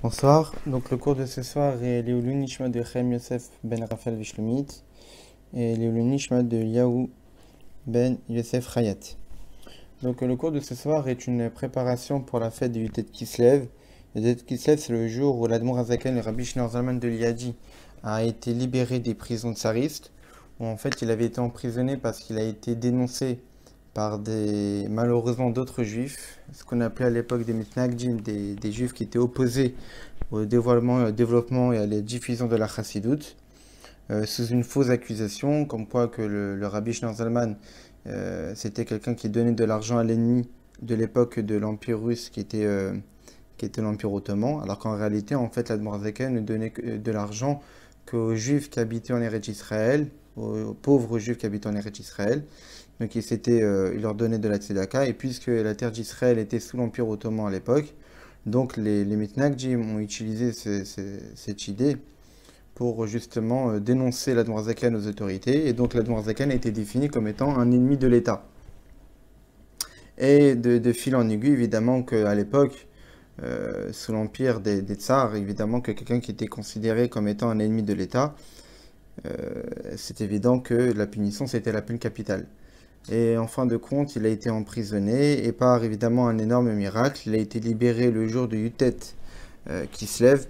Bonsoir, donc le cours de ce soir est Léoulou Nishma de Chaim Yosef ben Raphaël Vishlomit et Léoulou Nishma de Yahu ben Yosef Hayat. Donc le cours de ce soir est une préparation pour la fête du Yutet Kislev. Le Yutet Kislev, c'est le jour où l'Admor Azaken, le Rabbi Shneur Zalman de Liadi, a été libéré des prisons tsaristes, où en fait il avait été emprisonné parce qu'il a été dénoncé par malheureusement d'autres juifs, ce qu'on appelait à l'époque des mitnagdim, des juifs qui étaient opposés au développement et à la diffusion de la chassidoute, sous une fausse accusation, comme quoi que le Rabbi Shneur Zalman, c'était quelqu'un qui donnait de l'argent à l'ennemi de l'époque de l'Empire russe, qui était l'Empire ottoman, alors qu'en réalité, en fait, l'Admor Azaken ne donnait de l'argent qu'aux juifs qui habitaient en Eretz Israël, aux pauvres juifs qui habitaient en Eretz Israël. Donc il leur donnait de la tzedaka, et puisque la terre d'Israël était sous l'Empire ottoman à l'époque, donc les mitnagdim ont utilisé cette idée pour justement dénoncer l'Admor Azaken aux autorités, et donc l'Admor Azaken a été défini comme étant un ennemi de l'État. Et de fil en aiguille, évidemment qu'à l'époque, sous l'empire des tsars, évidemment que quelqu'un qui était considéré comme étant un ennemi de l'État, c'est évident que la punition c'était la peine capitale. Et en fin de compte, il a été emprisonné, et par évidemment un énorme miracle, il a été libéré le jour de Yutet qui se lève.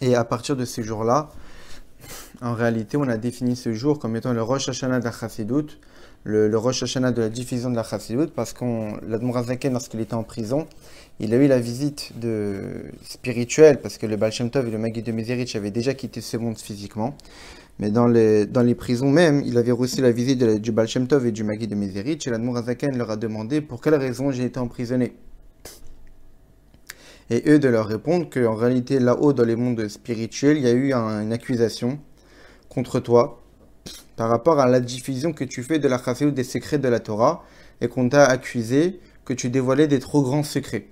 Et à partir de ce jour-là, en réalité, on a défini ce jour comme étant le Rosh Hashanah de la Chassidoute, le Rosh Hashanah de la diffusion de la Chassidoute, parce l'Admor Azaken, lorsqu'il était en prison, il a eu la visite spirituelle, parce que le Baal Shem Tov et le Maggid de Mezerich avaient déjà quitté ce monde physiquement. Mais dans les prisons même, il avait reçu la visite du Baal Shem Tov et du Maggid de Mezerich, et l'Admor Azaken leur a demandé pour quelle raison j'ai été emprisonné. Et eux de leur répondre qu'en réalité, là-haut, dans les mondes spirituels, il y a eu une accusation contre toi par rapport à la diffusion que tu fais de la chassidut des secrets de la Torah, et qu'on t'a accusé que tu dévoilais des trop grands secrets.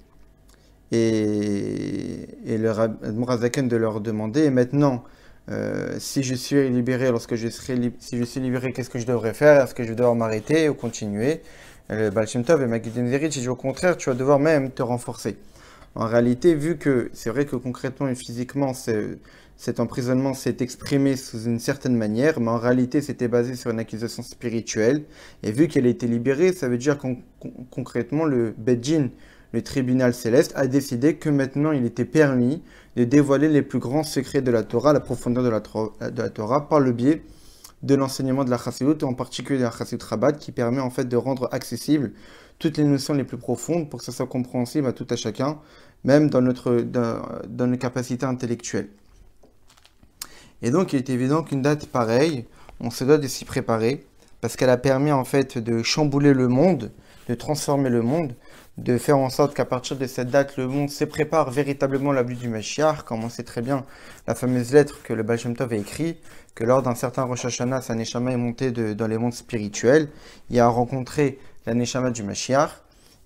Et le Admor Azaken de leur demander, et maintenant, si je suis libéré, si je suis libéré, qu'est-ce que je devrais faire? Est-ce que je vais devoir m'arrêter ou continuer? Le Baal Shem Tov et Maggid de Mezerich, il dit au contraire, tu vas devoir même te renforcer. En réalité, vu que c'est vrai que concrètement et physiquement, cet emprisonnement s'est exprimé sous une certaine manière, mais en réalité, c'était basé sur une accusation spirituelle. Et vu qu'elle a été libérée, ça veut dire concrètement, le Beddin, le tribunal céleste, a décidé que maintenant, il était permis de dévoiler les plus grands secrets de la Torah, la profondeur de la Torah, par le biais de l'enseignement de la Chassidut, en particulier de la Chassidut Rabat, qui permet en fait de rendre accessibles toutes les notions les plus profondes pour que ça soit compréhensible à tout à chacun, même dans nos capacités intellectuelles. Et donc il est évident qu'une date pareille, on se doit de s'y préparer, parce qu'elle a permis en fait de chambouler le monde, de transformer le monde, de faire en sorte qu'à partir de cette date, le monde se prépare véritablement à la venue du Mashiach, comme on sait très bien la fameuse lettre que le Baal Shem Tov a écrite, que lors d'un certain Rosh Hashanah, sa Neshama est montée dans les mondes spirituels, il a rencontré la Neshama du Mashiach,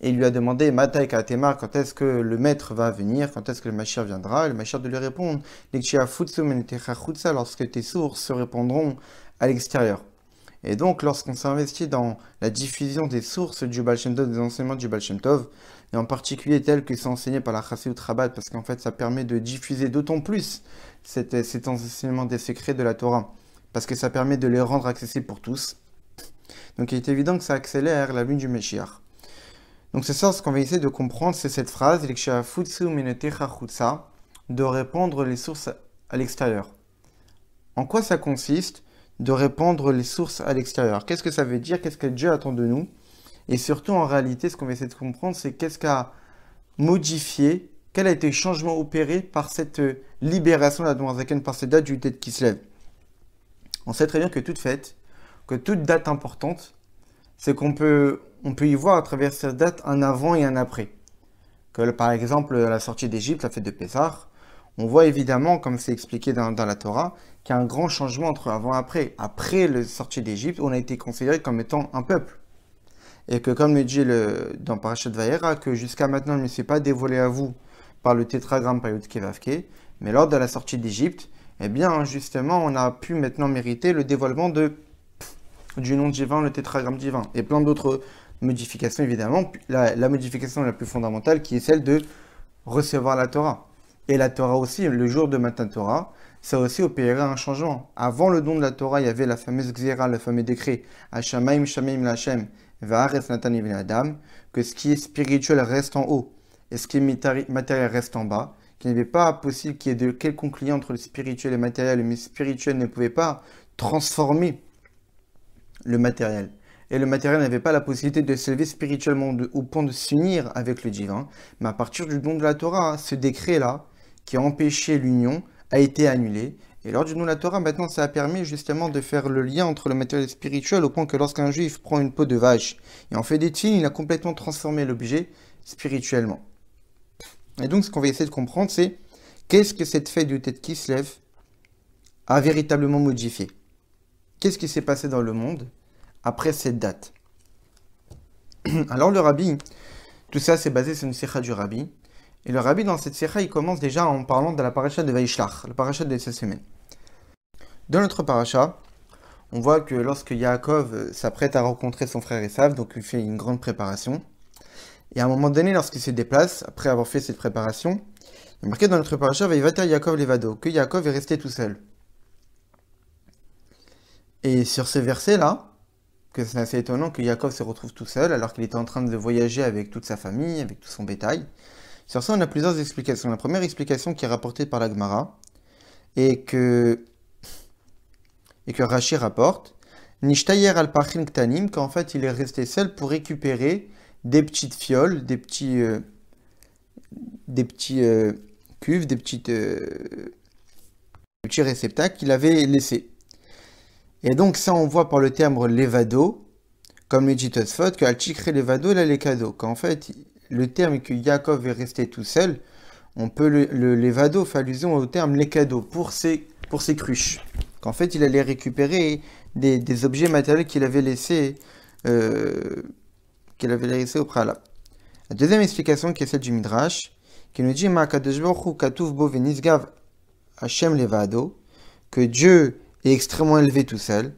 et il lui a demandé, Matai Katemar, quand est-ce que le maître va venir, quand est-ce que le Mashiach viendra? Le Mashiach de lui répondre, lorsque tes sources se répandront à l'extérieur. Et donc, lorsqu'on s'investit dans la diffusion des sources du Baal Shem Tov, des enseignements du Baal Shem Tov, et en particulier tels qu'ils sont enseignés par la Chassidut Rabat, parce qu'en fait, ça permet de diffuser d'autant plus cet enseignement des secrets de la Torah, parce que ça permet de les rendre accessibles pour tous. Donc, il est évident que ça accélère la venue du Mashiach. Donc, c'est ça, ce qu'on va essayer de comprendre, c'est cette phrase, de répandre les sources à l'extérieur. En quoi ça consiste de répandre les sources à l'extérieur? Qu'est-ce que ça veut dire? Qu'est-ce que Dieu attend de nous? Et surtout, en réalité, ce qu'on va essayer de comprendre, c'est qu'est-ce qu'a modifié, quel a été le changement opéré par cette libération de l'Admor Azaken, par cette date du Yutet qui se lève. On sait très bien que toute fête, que toute date importante, c'est qu'on peut y voir à travers cette date un avant et un après. Que par exemple, la sortie d'Égypte, la fête de Pessah, on voit évidemment, comme c'est expliqué dans la Torah, qu'il y a un grand changement entre avant et après. Après la sortie d'Égypte, on a été considéré comme étant un peuple. Et que comme le dit dans Parashat Vayera, que jusqu'à maintenant, il ne s'est pas dévoilé à vous par le tétragramme par Yud-Keh Vav-Keh, mais lors de la sortie d'Égypte, eh bien, justement, on a pu maintenant mériter le dévoilement du nom divin, le tétragramme divin, et plein d'autres modifications, évidemment. La modification la plus fondamentale qui est celle de recevoir la Torah. Et la Torah aussi, le jour de Matan Torah, ça aussi opérerait un changement. Avant le don de la Torah, il y avait la fameuse Xéra, le fameux décret, Hashamaim Shamaim Lachem, Va'aretz Natan Ibn Adam, que ce qui est spirituel reste en haut et ce qui est matériel reste en bas, qu'il n'était pas possible qu'il y ait de quelconque lien entre le spirituel et le matériel, mais le spirituel ne pouvait pas transformer le matériel. Et le matériel n'avait pas la possibilité de s'élever spirituellement au point de s'unir avec le divin. Mais à partir du don de la Torah, ce décret-là, qui a empêché l'union, a été annulé. Et lors du don de la Torah, maintenant, ça a permis justement de faire le lien entre le matériel spirituel au point que lorsqu'un juif prend une peau de vache et en fait des tefilines, il a complètement transformé l'objet spirituellement. Et donc, ce qu'on va essayer de comprendre, c'est qu'est-ce que cette fête du Tête Kislev a véritablement modifié? Qu'est-ce qui s'est passé dans le monde après cette date? Alors, le rabbi, tout ça, c'est basé sur une sikha du rabbi. Et le rabbi, dans cette sikha, il commence déjà en parlant de la paracha de Vaishlach, la paracha de cette semaine. Dans notre paracha, on voit que lorsque Yaakov s'apprête à rencontrer son frère Esav, donc il fait une grande préparation. Et à un moment donné, lorsqu'il se déplace, après avoir fait cette préparation, il est marqué dans notre paracha, Vaivater Yaakov Levado, que Yaakov est resté tout seul. Et sur ce verset-là, que c'est assez étonnant que Yaakov se retrouve tout seul, alors qu'il était en train de voyager avec toute sa famille, avec tout son bétail. Sur ça, on a plusieurs explications. La première explication qui est rapportée par la Gemara, et que Rashi rapporte, Nishtayer al-Pachin Ktanim, qu'en fait il est resté seul pour récupérer des petites fioles, des petits cuves, des petits réceptacles qu'il avait laissés. Et donc ça on voit par le terme levado, comme le dit Tosfot, que al-Chikre levado, là les cadeaux. Qu'en fait, le terme que Yaakov est resté tout seul, on peut le levado fait allusion au terme les cadeaux, pour ses cruches. Qu'en fait il allait récupérer des objets matériels qu'il avait laissés au préalable. La deuxième explication qui est celle du Midrash, qui nous dit que Dieu est extrêmement élevé tout seul.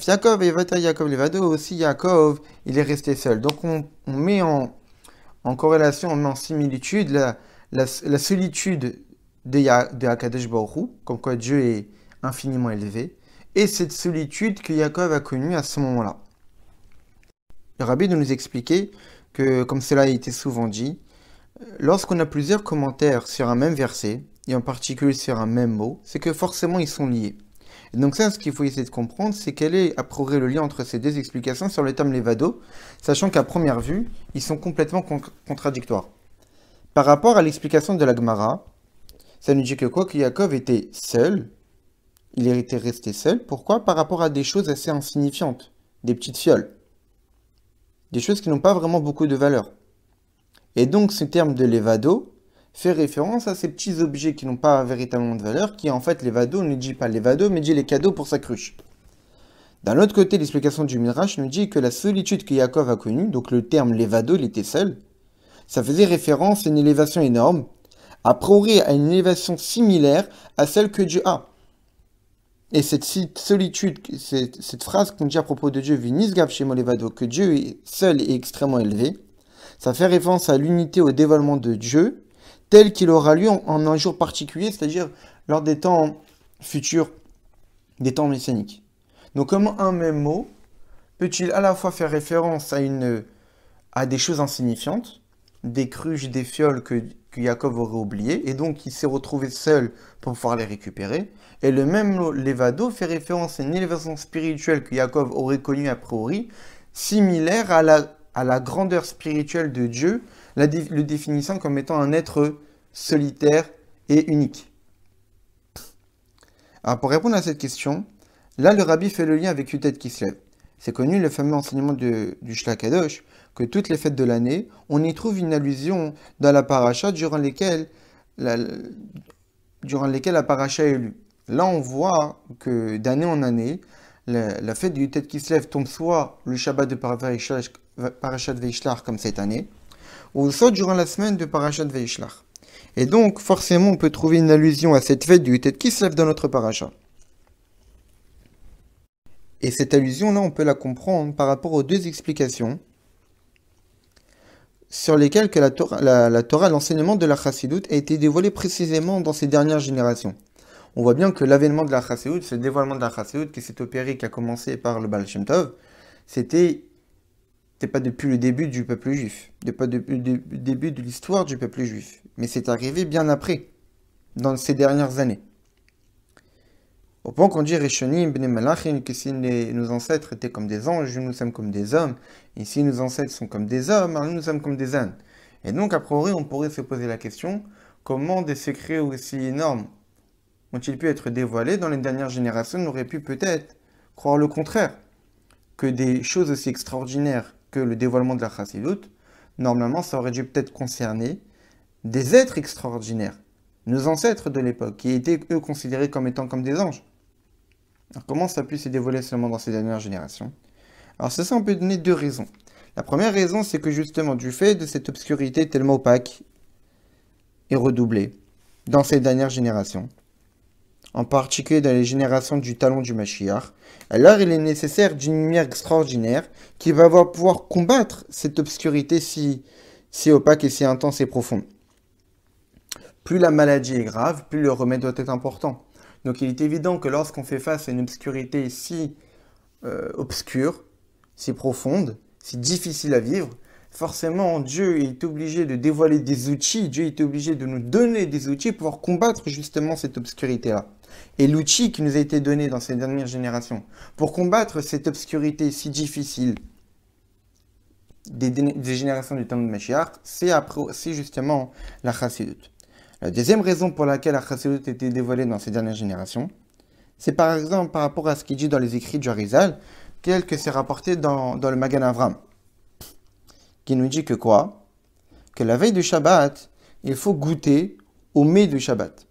Yaakov et Yaakov Levado, aussi Yaakov, il est resté seul. Donc on met en corrélation, on met en similitude la solitude de Akadosh Baruch Hu, comme quoi Dieu est infiniment élevé, et cette solitude que Yaakov a connue à ce moment-là. Le rabbi nous expliquait que, comme cela a été souvent dit, lorsqu'on a plusieurs commentaires sur un même verset, et en particulier sur un même mot, c'est que forcément ils sont liés. Et donc ça, ce qu'il faut essayer de comprendre, c'est quel est à priori le lien entre ces deux explications sur le terme levado, sachant qu'à première vue, ils sont complètement contradictoires. Par rapport à l'explication de la Gemara, ça nous dit que quoi que Yaakov était seul, il était resté seul. Pourquoi? Par rapport à des choses assez insignifiantes, des petites fioles. Des choses qui n'ont pas vraiment beaucoup de valeur. Et donc ce terme de levado fait référence à ces petits objets qui n'ont pas véritablement de valeur, qui en fait levado ne dit pas levado, mais dit les cadeaux pour sa cruche. D'un autre côté, l'explication du Midrash nous dit que la solitude que Yaakov a connue, donc le terme levado, il était seul, ça faisait référence à une élévation énorme, a priori à une élévation similaire à celle que Dieu a. Et cette solitude, cette phrase qu'on dit à propos de Dieu, Vinisgav Shemo Levado, que Dieu est seul et extrêmement élevé, ça fait référence à l'unité, au dévoilement de Dieu, tel qu'il aura lieu en un jour particulier, c'est-à-dire lors des temps futurs, des temps messianiques. Donc comment un même mot peut-il à la fois faire référence à des choses insignifiantes, des cruches, des fioles que Yaakov aurait oubliées, et donc il s'est retrouvé seul pour pouvoir les récupérer, et le même mot levado fait référence à une élévation spirituelle que Yaakov aurait connue a priori, similaire à la grandeur spirituelle de Dieu, le définissant comme étant un être solitaire et unique. Alors pour répondre à cette question, là le rabbi fait le lien avec Yutet Kislev. C'est connu le fameux enseignement du Shlach Kadosh, que toutes les fêtes de l'année, on y trouve une allusion dans la paracha durant lesquelles la paracha est lue. Là on voit que d'année en année, la fête du Yutet Kislev tombe soit le Shabbat de Parashat Veishlach comme cette année, ou soit durant la semaine de Parashat Veishlach. Et donc, forcément, on peut trouver une allusion à cette fête du Yutet Kislev dans notre paracha. Et cette allusion-là, on peut la comprendre par rapport aux deux explications sur lesquels que la Torah, l'enseignement de la Chassidoute a été dévoilé précisément dans ces dernières générations. On voit bien que l'avènement de la Chassidoute, ce dévoilement de la Chassidoute qui s'est opéré, qui a commencé par le Baal Shem Tov, c'était pas depuis le début du peuple juif, pas depuis le début de l'histoire du peuple juif, mais c'est arrivé bien après, dans ces dernières années. Au point qu'on dit Rishonim, Bnei Malachim, que si nos ancêtres étaient comme des anges, nous sommes comme des hommes, et si nos ancêtres sont comme des hommes, alors nous sommes comme des ânes. Et donc, a priori, on pourrait se poser la question, comment des secrets aussi énormes ont-ils pu être dévoilés dans les dernières générations? On aurait pu peut-être croire le contraire, que des choses aussi extraordinaires que le dévoilement de la Chassidoute, normalement, ça aurait dû peut-être concerner des êtres extraordinaires, nos ancêtres de l'époque, qui étaient, eux, considérés comme étant comme des anges. Alors, comment ça a pu se dévoiler seulement dans ces dernières générations? Alors, ça, on peut donner deux raisons. La première raison, c'est que justement, du fait de cette obscurité tellement opaque et redoublée dans ces dernières générations, en particulier dans les générations du talon du Mashiach, alors il est nécessaire d'une lumière extraordinaire qui va pouvoir combattre cette obscurité si opaque et si intense et profonde. Plus la maladie est grave, plus le remède doit être important. Donc il est évident que lorsqu'on fait face à une obscurité si obscure, si profonde, si difficile à vivre, forcément Dieu est obligé de dévoiler des outils, Dieu est obligé de nous donner des outils pour pouvoir combattre justement cette obscurité-là. Et l'outil qui nous a été donné dans ces dernières générations pour combattre cette obscurité si difficile des générations du temps de Mashiach, c'est justement la Chassidoute. La deuxième raison pour laquelle la Chassidoute a été dévoilée dans ces dernières générations, c'est par exemple par rapport à ce qu'il dit dans les écrits du Arizal, tel que c'est rapporté dans le Magan Avram, qui nous dit que quoi? Que la veille du Shabbat, il faut goûter au mets du Shabbat.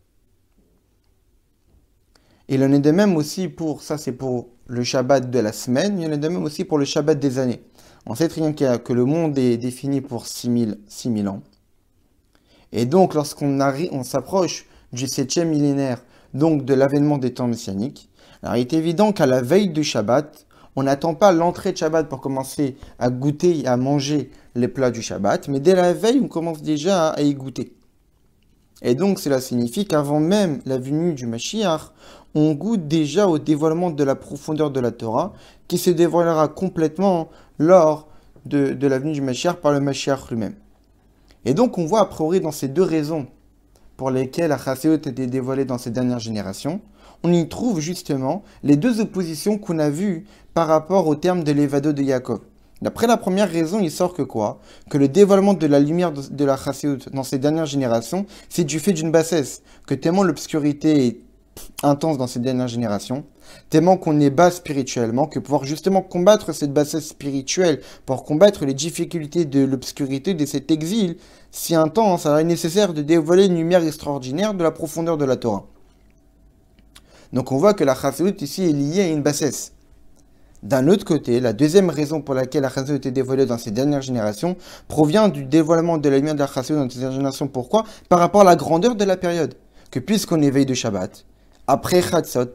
Il en est de même aussi ça c'est pour le Shabbat de la semaine, il en est de même aussi pour le Shabbat des années. On sait très bien que le monde est défini pour 6000 ans. Et donc, on s'approche du 7e millénaire, donc de l'avènement des temps messianiques, alors il est évident qu'à la veille du Shabbat, on n'attend pas l'entrée de Shabbat pour commencer à goûter et à manger les plats du Shabbat, mais dès la veille, on commence déjà à y goûter. Et donc, cela signifie qu'avant même la venue du Mashiach, on goûte déjà au dévoilement de la profondeur de la Torah, qui se dévoilera complètement lors de la venue du Mashiach par le Mashiach lui-même. Et donc, on voit a priori dans ces deux raisons pour lesquelles la Chassidoute a été dévoilée dans ces dernières générations, on y trouve justement les deux oppositions qu'on a vues par rapport au terme de l'Evado de Yaakov. D'après la première raison, il sort que quoi? Que le dévoilement de la lumière de la Chassidoute dans ces dernières générations, c'est du fait d'une bassesse, que tellement l'obscurité est intense dans ces dernières générations, tellement qu'on est bas spirituellement, que pouvoir justement combattre cette bassesse spirituelle, pour combattre les difficultés de l'obscurité, de cet exil si intense, alors il est nécessaire de dévoiler une lumière extraordinaire de la profondeur de la Torah. Donc on voit que la Chassidoute ici est liée à une bassesse. D'un autre côté, la deuxième raison pour laquelle la Chassidoute a été dévoilée dans ces dernières générations provient du dévoilement de la lumière de la Chassidoute dans ces dernières générations. Pourquoi? Par rapport à la grandeur de la période. Que puisqu'on est veille de Shabbat, après Chatzot,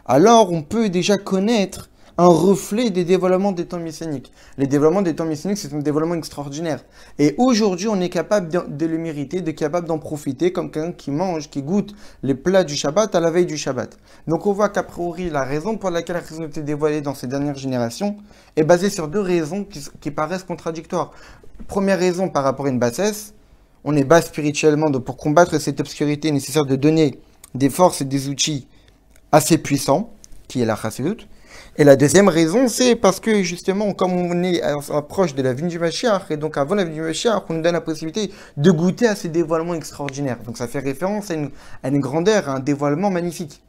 alors on peut déjà connaître un reflet des dévoilements des temps messianiques. Les dévoilements des temps messianiques, c'est un dévoilement extraordinaire. Et aujourd'hui, on est capable de le mériter, capable d'en profiter comme quelqu'un qui mange, qui goûte les plats du Shabbat à la veille du Shabbat. Donc on voit qu'a priori, la raison pour laquelle la Chassidoute a été dévoilée dans ces dernières générations est basée sur deux raisons qui paraissent contradictoires. Première raison par rapport à une bassesse, on est bas spirituellement, donc pour combattre cette obscurité, il est nécessaire de donner des forces et des outils assez puissants, qui est la Chassidoute. Et la deuxième raison, c'est parce que justement, comme on est proche de la venue du Mashiach, et donc avant la venue du Mashiach, on nous donne la possibilité de goûter à ces dévoilements extraordinaires. Donc ça fait référence à une grandeur, à un dévoilement magnifique.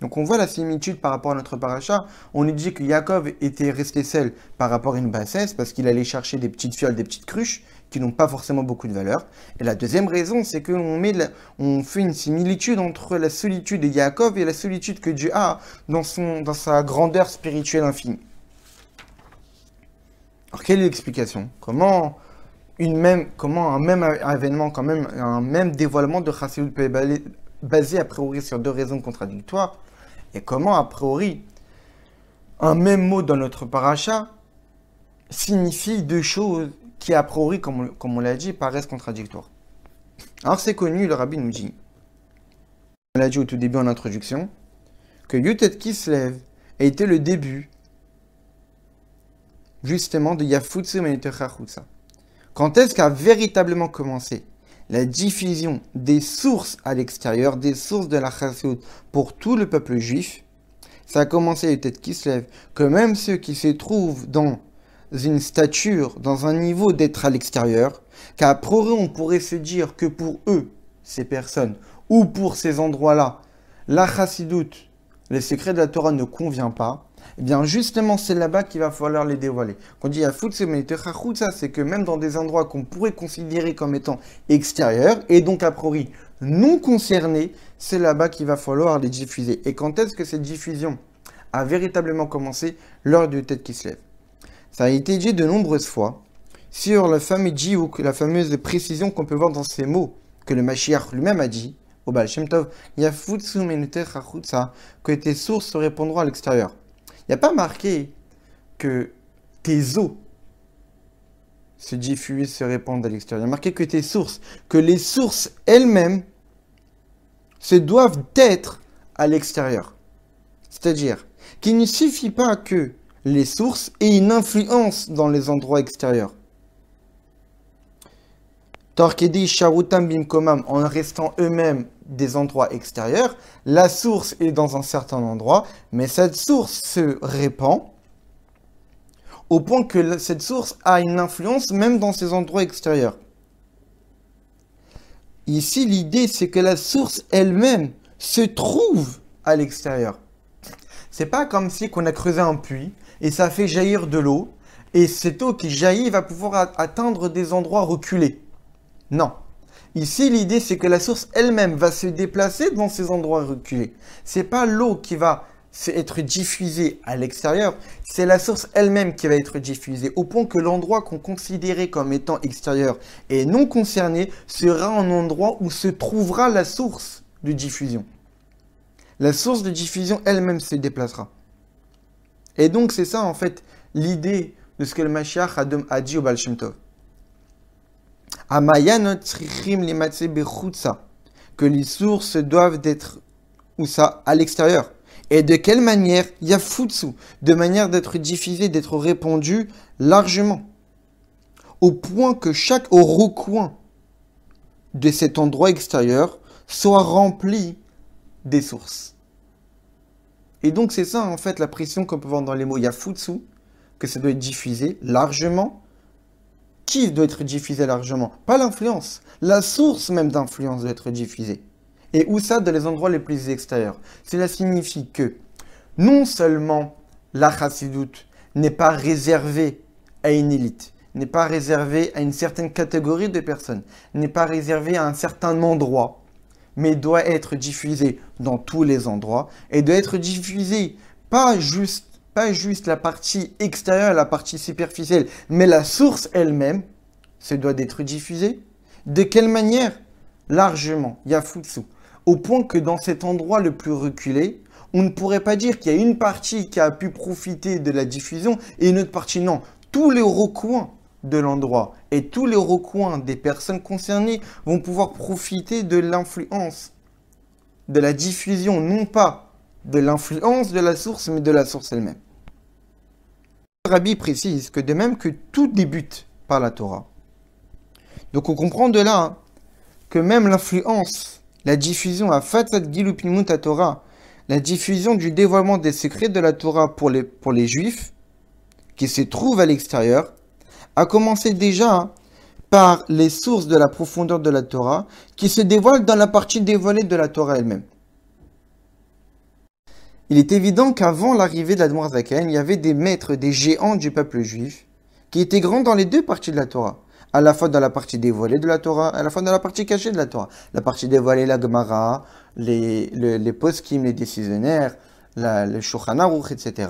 Donc on voit la similitude par rapport à notre paracha. On nous dit que Yaakov était resté seul par rapport à une bassesse, parce qu'il allait chercher des petites fioles, des petites cruches, qui n'ont pas forcément beaucoup de valeur. Et la deuxième raison, c'est qu'on fait une similitude entre la solitude de Yaakov et la solitude que Dieu a dans sa grandeur spirituelle infinie. Alors, quelle est l'explication? Comment un même événement, quand même, un même dévoilement de Chassidoute peut être basé a priori sur deux raisons contradictoires? Et comment, a priori, un même mot dans notre paracha signifie deux choses qui a priori, comme on l'a dit, paraissent contradictoires. Alors c'est connu, le rabbi nous dit, on l'a dit au tout début en introduction, que Yutet Kislev a été le début, justement, de Yafutsu Menetechachutsa. Quand est-ce qu'a véritablement commencé la diffusion des sources à l'extérieur, des sources de la Chassidut pour tout le peuple juif? Ça a commencé à Yutet Kislev, que même ceux qui se trouvent dans une stature, dans un niveau d'être à l'extérieur, qu'à priori on pourrait se dire que pour eux, ces personnes, ou pour ces endroits-là, la Chassidut, les secrets de la Torah ne convient pas, eh bien justement c'est là-bas qu'il va falloir les dévoiler. Quand on dit Yafutsu Menetechachutsa, c'est que même dans des endroits qu'on pourrait considérer comme étant extérieurs, et donc a priori non concernés, c'est là-bas qu'il va falloir les diffuser. Et quand est-ce que cette diffusion a véritablement commencé? Lors du Yutet Kislev. Ça a été dit de nombreuses fois sur le fameux diouk, la fameuse précision qu'on peut voir dans ces mots que le Mashiach lui-même a dit au Baal Shem Tov, Yafutsu Menetechachutsa, que tes sources se répandront à l'extérieur. Il n'y a pas marqué que tes eaux se diffusent, se répandent à l'extérieur. Il y a marqué que tes sources, que les sources elles-mêmes se doivent être à l'extérieur. C'est-à-dire qu'il ne suffit pas que les sources aient une influence dans les endroits extérieurs. Torkedi Sharutam Bimkomam, en restant eux-mêmes des endroits extérieurs, la source est dans un certain endroit, mais cette source se répand au point que cette source a une influence même dans ces endroits extérieurs. Ici, l'idée, c'est que la source elle-même se trouve à l'extérieur. C'est pas comme si qu'on a creusé un puits et ça fait jaillir de l'eau, et cette eau qui jaillit va pouvoir atteindre des endroits reculés. Non. Ici, l'idée, c'est que la source elle-même va se déplacer dans ces endroits reculés. C'est pas l'eau qui va être diffusée à l'extérieur, c'est la source elle-même qui va être diffusée, au point que l'endroit qu'on considérait comme étant extérieur et non concerné sera un endroit où se trouvera la source de diffusion. La source de diffusion elle-même se déplacera. Et donc, c'est ça, en fait, l'idée de ce que le Mashiach a dit au Baal Shem Tov. Que les sources doivent être où ça, à l'extérieur. Et de quelle manière? Yafutsu, de manière d'être diffusée, d'être répandue largement. Au point que chaque recoin de cet endroit extérieur soit rempli des sources. Et donc c'est ça en fait la pression qu'on peut voir dans les mots Yafutsu, que ça doit être diffusé largement. Qui doit être diffusé largement? Pas l'influence. La source même d'influence doit être diffusée. Et où ça? Dans les endroits les plus extérieurs. Cela signifie que non seulement la Chassidut n'est pas réservée à une élite, n'est pas réservée à une certaine catégorie de personnes, n'est pas réservée à un certain endroit, mais doit être diffusée dans tous les endroits et doit être diffusée pas juste la partie extérieure, la partie superficielle, mais la source elle-même, se doit d'être diffusée. De quelle manière? Largement, Yafutsu. Au point que dans cet endroit le plus reculé, on ne pourrait pas dire qu'il y a une partie qui a pu profiter de la diffusion et une autre partie non. Tous les recoins de l'endroit et tous les recoins des personnes concernées vont pouvoir profiter de l'influence, de la diffusion, non pas de l'influence de la source, mais de la source elle-même. Le Rabbi précise que de même que tout débute par la Torah, donc on comprend de là que même l'influence, la diffusion à Fatzat Gilu Pnimut à Torah, la diffusion du dévoilement des secrets de la Torah pour les Juifs, qui se trouvent à l'extérieur, a commencé déjà par les sources de la profondeur de la Torah, qui se dévoilent dans la partie dévoilée de la Torah elle-même. Il est évident qu'avant l'arrivée de l'Admor Zaken, il y avait des maîtres, des géants du peuple juif, qui étaient grands dans les deux parties de la Torah. À la fois dans la partie dévoilée de la Torah, à la fois dans la partie cachée de la Torah. La partie dévoilée, la Gemara, les poskim, les décisionnaires, le Shulchan Aruch, etc.,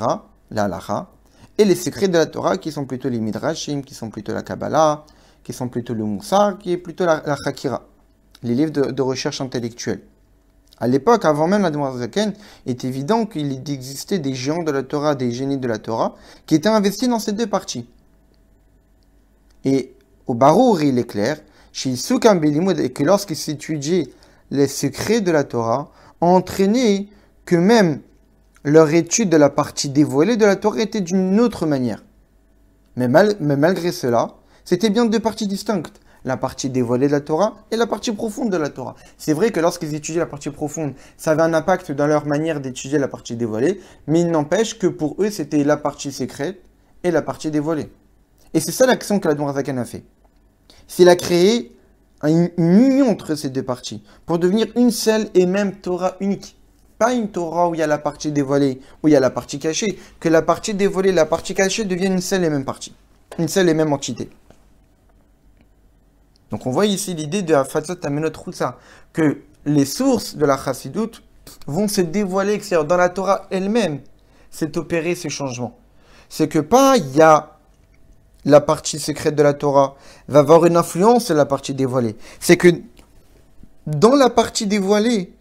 la Halacha, et les secrets de la Torah qui sont plutôt les Midrashim, qui sont plutôt la Kabbalah, qui sont plutôt le Moussar, qui est plutôt la Chakira, les livres de recherche intellectuelle. À l'époque, avant même l'Admor Zaken, il est évident qu'il existait des géants de la Torah, des génies de la Torah, qui étaient investis dans ces deux parties. Et Au Barour, il est clair, chez Soukam Belimud, et que lorsqu'il s'étudiait les secrets de la Torah, a entraîné que même leur étude de la partie dévoilée de la Torah était d'une autre manière. Mais malgré cela, c'était bien deux parties distinctes. La partie dévoilée de la Torah et la partie profonde de la Torah. C'est vrai que lorsqu'ils étudiaient la partie profonde, ça avait un impact dans leur manière d'étudier la partie dévoilée, mais il n'empêche que pour eux, c'était la partie secrète et la partie dévoilée. Et c'est ça l'action que l'Admor Zaken a fait. C'est a créé une union entre ces deux parties pour devenir une seule et même Torah unique. Pas une Torah où il y a la partie dévoilée, où il y a la partie cachée, que la partie dévoilée et la partie cachée deviennent une seule et même partie, une seule et même entité. Donc on voit ici l'idée de Hafatzot Amenot Chutza, que les sources de la Chassidut vont se dévoiler extérieur. Dans la Torah elle-même, c'est opéré ce changement. C'est que pas il y a la partie secrète de la Torah va avoir une influence sur la partie dévoilée. C'est que dans la partie dévoilée,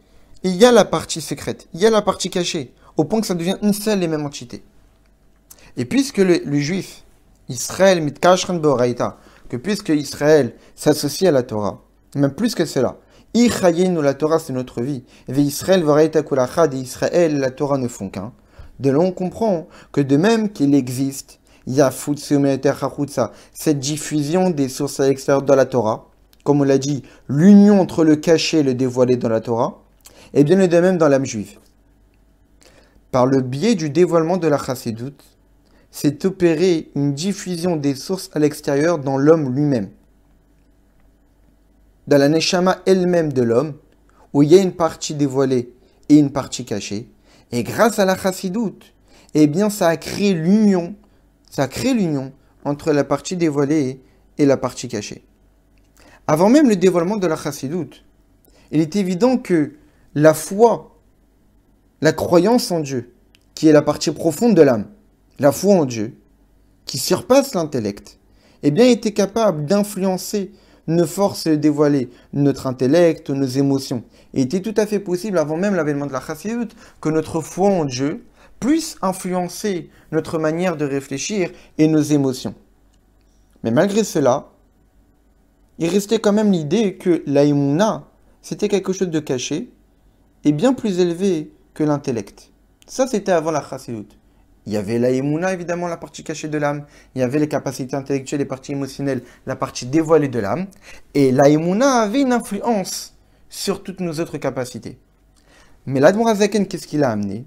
il y a la partie secrète, il y a la partie cachée, au point que ça devient une seule et même entité. Et puisque le juif, Israël mitkashran beoraita, que puisque Israël s'associe à la Torah, même plus que cela, Ichayenu, la Torah c'est notre vie, et Israël voraita kulachad, et Israël et la Torah ne font qu'un. De là on comprend que de même qu'il existe, cette diffusion des sources à l'extérieur de la Torah, comme on l'a dit, l'union entre le caché et le dévoilé dans la Torah, et bien de même dans l'âme juive. Par le biais du dévoilement de la Chassidut, s'est opérée une diffusion des sources à l'extérieur dans l'homme lui-même. Dans la Neshama elle-même de l'homme, où il y a une partie dévoilée et une partie cachée, et grâce à la Chassidut, eh bien ça a créé l'union entre la partie dévoilée et la partie cachée. Avant même le dévoilement de la Chassidut, il est évident que la foi, la croyance en Dieu, qui est la partie profonde de l'âme, la foi en Dieu, qui surpasse l'intellect, eh bien était capable d'influencer nos forces dévoilées, notre intellect, nos émotions. Et il était tout à fait possible, avant même l'avènement de la Chassidut, que notre foi en Dieu puisse influencer notre manière de réfléchir et nos émotions. Mais malgré cela, il restait quand même l'idée que l'aïmouna, c'était quelque chose de caché et bien plus élevé que l'intellect. Ça, c'était avant la Chassidut. Il y avait l'aïmouna, évidemment, la partie cachée de l'âme. Il y avait les capacités intellectuelles, les parties émotionnelles, la partie dévoilée de l'âme. Et l'aïmouna avait une influence sur toutes nos autres capacités. Mais l'Admor HaZaken, qu'est-ce qu'il a amené?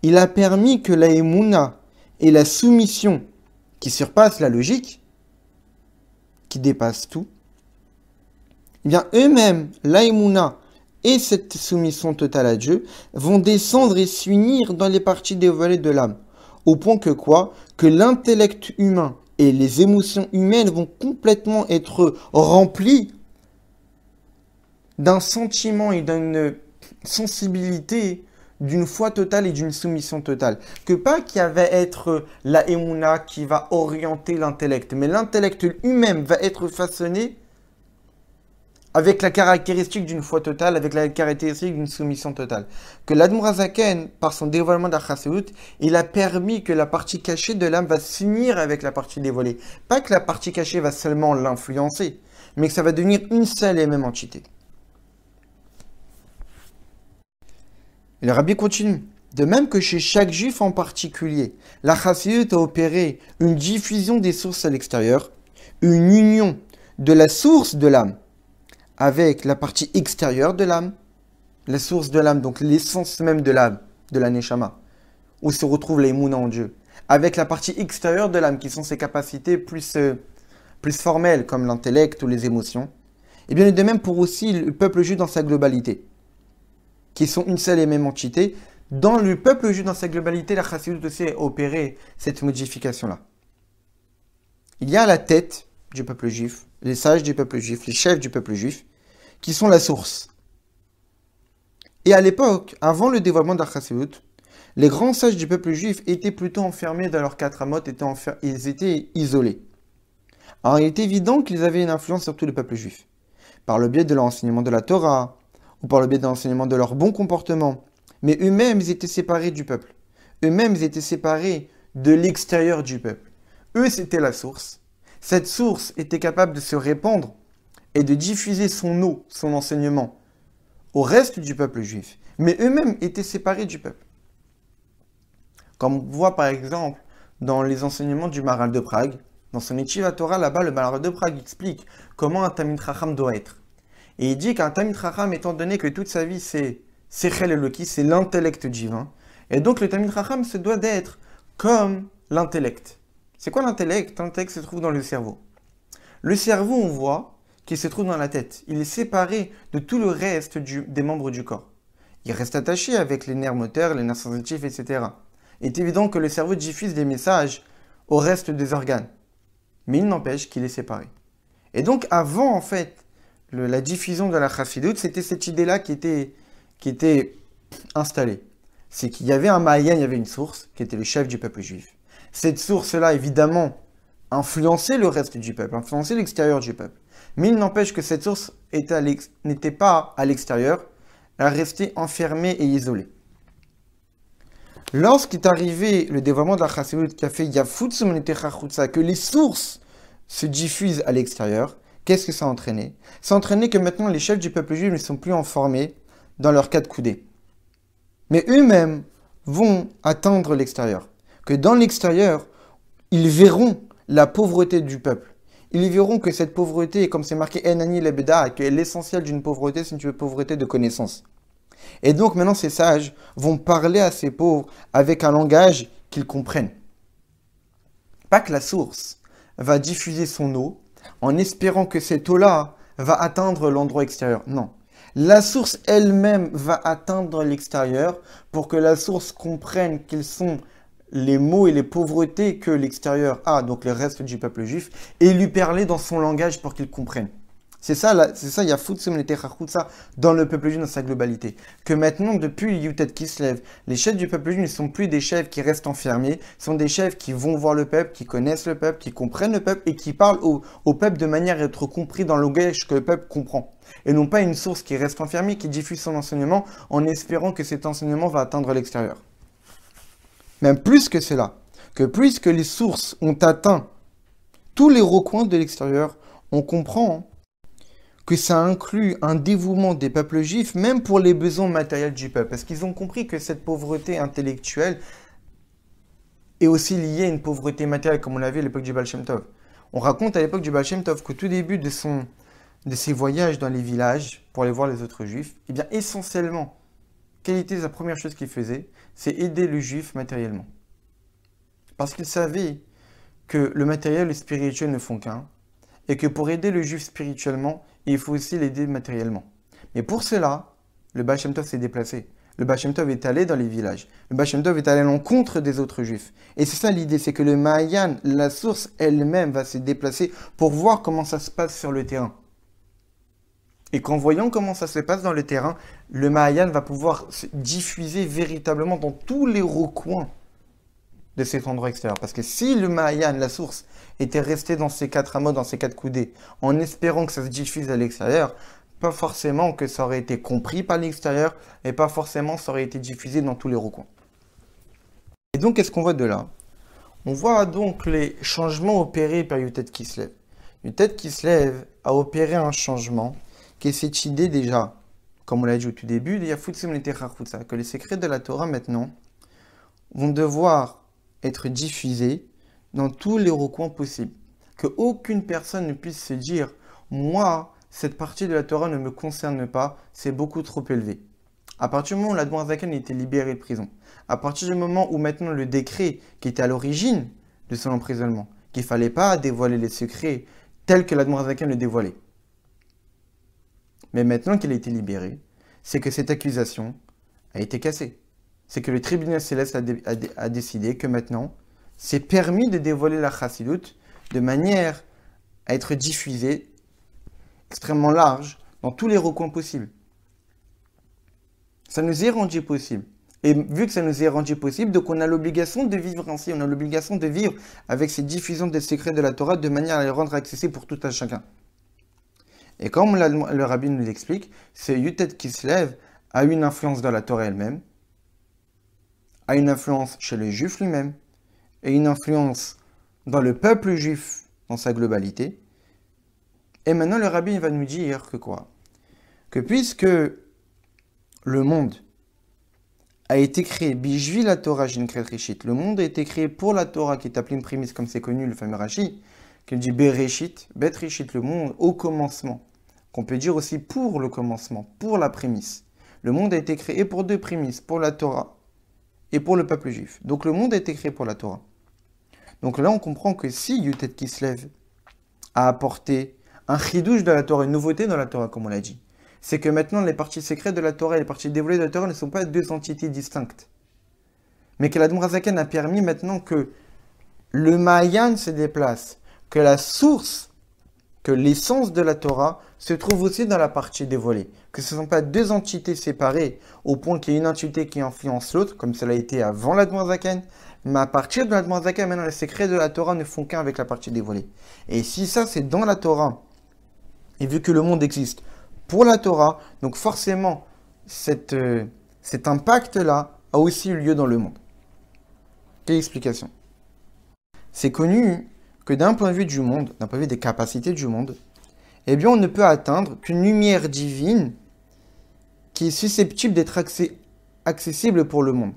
Il a permis que l'aïmouna et la soumission qui surpassent la logique, qui dépassent tout, eh bien eux-mêmes, l'aïmouna et cette soumission totale à Dieu, vont descendre et s'unir dans les parties dévoilées de l'âme. Au point que quoi? Que l'intellect humain et les émotions humaines vont complètement être remplis d'un sentiment et d'une sensibilité, d'une foi totale et d'une soumission totale. Que pas qu'il va être la émouna qui va orienter l'intellect, mais l'intellect lui-même va être façonné avec la caractéristique d'une foi totale, avec la caractéristique d'une soumission totale. Que l'Admor HaZaken, par son dévoilement de la Chassidut, il a permis que la partie cachée de l'âme va s'unir avec la partie dévoilée. Pas que la partie cachée va seulement l'influencer, mais que ça va devenir une seule et même entité. Et le Rabbi continue. De même que chez chaque juif en particulier, la Chassidut a opéré une diffusion des sources à l'extérieur, une union de la source de l'âme avec la partie extérieure de l'âme, la source de l'âme, donc l'essence même de l'âme, de la Neshama, où se retrouve l'aïmouna en Dieu, avec la partie extérieure de l'âme, qui sont ses capacités plus formelles, comme l'intellect ou les émotions. Et bien de même pour aussi le peuple juif dans sa globalité, qui sont une seule et même entité. Dans le peuple juif dans sa globalité, la Chassidut aussi a opéré cette modification-là. Il y a la tête du peuple juif, les sages du peuple juif, les chefs du peuple juif, qui sont la source. Et à l'époque, avant le dévoilement de la Chassidut, les grands sages du peuple juif étaient plutôt enfermés dans leurs quatre amotes, ils étaient isolés. Alors il est évident qu'ils avaient une influence sur tout le peuple juif, par le biais de l'enseignement de la Torah, ou par le biais de l'enseignement de leur bon comportement. Mais eux-mêmes, ils étaient séparés du peuple. Eux-mêmes, ils étaient séparés de l'extérieur du peuple. Eux, c'était la source. cette source était capable de se répandre et de diffuser son eau, son enseignement, au reste du peuple juif, mais eux-mêmes étaient séparés du peuple. Comme on voit par exemple dans les enseignements du Maharal de Prague, dans son Yeshiva Torah, là-bas, le Maharal de Prague explique comment un Talmid Chacham doit être. Et il dit qu'un Talmid Chacham, étant donné que toute sa vie c'est Sechel Eloki, c'est l'intellect divin, et donc le Talmid Chacham se doit d'être comme l'intellect. C'est quoi l'intellect? L'intellect se trouve dans le cerveau. Le cerveau, on voit qu'il se trouve dans la tête. Il est séparé de tout le reste des membres du corps. Il reste attaché avec les nerfs moteurs, les nerfs sensitifs, etc. Il est évident que le cerveau diffuse des messages au reste des organes. Mais il n'empêche qu'il est séparé. Et donc, avant, en fait, la diffusion de la Chassidut, c'était cette idée-là qui était installée. C'est qu'il y avait un Mahayan, il y avait une source, qui était le chef du peuple juif. Cette source-là, évidemment, influençait le reste du peuple, influençait l'extérieur du peuple. Mais il n'empêche que cette source n'était pas à l'extérieur, elle restait enfermée et isolée. Lorsqu'est arrivé le dévoilement de la Chassidut qui a fait que les sources se diffusent à l'extérieur, qu'est-ce que ça a entraîné? Ça a entraîné que maintenant les chefs du peuple juif ne sont plus enfermés dans leurs quatre coudées. Mais eux-mêmes vont atteindre l'extérieur. Que dans l'extérieur, ils verront la pauvreté du peuple. Ils verront que cette pauvreté, comme c'est marqué Enani Lebeda, que l'essentiel d'une pauvreté, c'est une pauvreté de connaissance. Et donc maintenant ces sages vont parler à ces pauvres avec un langage qu'ils comprennent. Pas que la source va diffuser son eau en espérant que cette eau-là va atteindre l'endroit extérieur. Non. La source elle-même va atteindre l'extérieur pour que la source comprenne quels sont les maux et les pauvretés que l'extérieur a, donc le reste du peuple juif, et lui parler dans son langage pour qu'il comprenne. C'est ça, il y a ça dans le peuple juif dans sa globalité. Que maintenant, depuis Yutet qui se lève, les chefs du peuple juif ne sont plus des chefs qui restent enfermés, ce sont des chefs qui vont voir le peuple, qui connaissent le peuple, qui comprennent le peuple et qui parlent au peuple de manière à être compris dans le langage que le peuple comprend. Et non pas une source qui reste enfermée, qui diffuse son enseignement en espérant que cet enseignement va atteindre l'extérieur. Même plus que cela, que puisque les sources ont atteint tous les recoins de l'extérieur, on comprend que ça inclut un dévouement des peuples juifs, même pour les besoins matériels du peuple. Parce qu'ils ont compris que cette pauvreté intellectuelle est aussi liée à une pauvreté matérielle, comme on l'a vu à l'époque du Baal Shem Tov. On raconte à l'époque du Baal Shem Tov qu'au tout début de ses voyages dans les villages, pour aller voir les autres juifs, eh bien essentiellement, quelle était la première chose qu'il faisait? C'est aider le juif matériellement. Parce qu'il savait que le matériel et le spirituel ne font qu'un, et que pour aider le juif spirituellement, il faut aussi l'aider matériellement. Mais pour cela, le Baal Shem Tov s'est déplacé. Le Baal Shem Tov est allé dans les villages. Le Baal Shem Tov est allé à l'encontre des autres juifs. Et c'est ça l'idée, c'est que le Mahayan, la source elle-même, va se déplacer pour voir comment ça se passe sur le terrain. Et qu'en voyant comment ça se passe dans le terrain, le Mahayan va pouvoir se diffuser véritablement dans tous les recoins de cet endroit extérieur. Parce que si le Mahayan, la source, était resté dans ces quatre amots, dans ces quatre coudées, en espérant que ça se diffuse à l'extérieur, pas forcément que ça aurait été compris par l'extérieur, et pas forcément ça aurait été diffusé dans tous les recoins. Et donc, qu'est-ce qu'on voit de là? On voit donc les changements opérés par Yutet qui se lève. Yutet qui se lève a opéré un changement, qui est cette idée déjà, comme on l'a dit au tout début, que les secrets de la Torah maintenant vont devoir être diffusés dans tous les recoins possibles. Que aucune personne ne puisse se dire « Moi, cette partie de la Torah ne me concerne pas, c'est beaucoup trop élevé. » À partir du moment où l'Admorazaken a été libéré de prison, à partir du moment où maintenant le décret qui était à l'origine de son emprisonnement, qu'il ne fallait pas dévoiler les secrets tels que l'Admorazaken le dévoilait, mais maintenant qu'il a été libéré, c'est que cette accusation a été cassée. C'est que le tribunal céleste a décidé que maintenant, c'est permis de dévoiler la Chassidut de manière à être diffusée extrêmement large dans tous les recoins possibles. Ça nous est rendu possible. Et vu que ça nous est rendu possible, donc on a l'obligation de vivre ainsi, on a l'obligation de vivre avec ces diffusions des secrets de la Torah de manière à les rendre accessibles pour tout un chacun. Et comme le rabbin nous l'explique, c'est Yutet qui se lève a une influence dans la Torah elle-même, a une influence chez le juif lui-même, et une influence dans le peuple juif dans sa globalité. Et maintenant, le rabbi va nous dire que quoi? Que puisque le monde a été créé, bijvi la Torah, le monde a été créé pour la Torah, qui est appelé une prémisse, comme c'est connu, le fameux Rashi, qui dit Bereshit, Bet-Reshit, le monde au commencement, qu'on peut dire aussi pour le commencement, pour la prémisse. Le monde a été créé pour deux prémices, pour la Torah et pour le peuple juif. Donc le monde a été créé pour la Torah. Donc là, on comprend que si Yutet Kislev a apporté un chidouche de la Torah, une nouveauté dans la Torah, comme on l'a dit, c'est que maintenant les parties secrètes de la Torah et les parties dévoilées de la Torah ne sont pas deux entités distinctes. Mais que l'Admor Hazaken a permis maintenant que le Mayan se déplace, que la source, que l'essence de la Torah se trouve aussi dans la partie dévoilée. Que ce ne sont pas deux entités séparées au point qu'il y ait une entité qui influence l'autre, comme cela a été avant l'Admor Hazaken, mais à partir de l'Admor Hazaken, maintenant les secrets de la Torah ne font qu'un avec la partie dévoilée. Et si ça c'est dans la Torah, et vu que le monde existe pour la Torah, donc forcément, cet impact-là a aussi eu lieu dans le monde. Quelle explication? C'est connu que d'un point de vue du monde, d'un point de vue des capacités du monde, eh bien on ne peut atteindre qu'une lumière divine qui est susceptible d'être accessible pour le monde.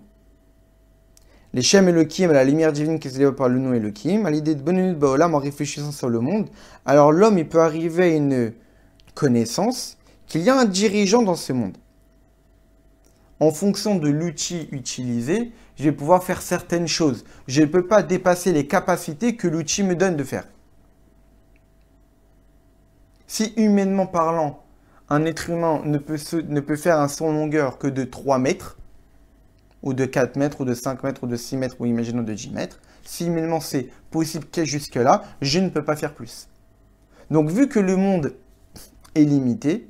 Les Shem Elohim, la lumière divine qui se développe par le nom Elohim, à l'idée de Bonut Baolam en réfléchissant sur le monde, alors l'homme il peut arriver à une connaissance qu'il y a un dirigeant dans ce monde. En fonction de l'outil utilisé, je vais pouvoir faire certaines choses. Je ne peux pas dépasser les capacités que l'outil me donne de faire. Si humainement parlant, un être humain ne peut faire un son longueur que de 3 mètres, ou de 4 mètres, ou de 5 mètres, ou de 6 mètres, ou imaginons de 10 mètres, si humainement c'est possible qu'à jusque-là, je ne peux pas faire plus. Donc vu que le monde est limité,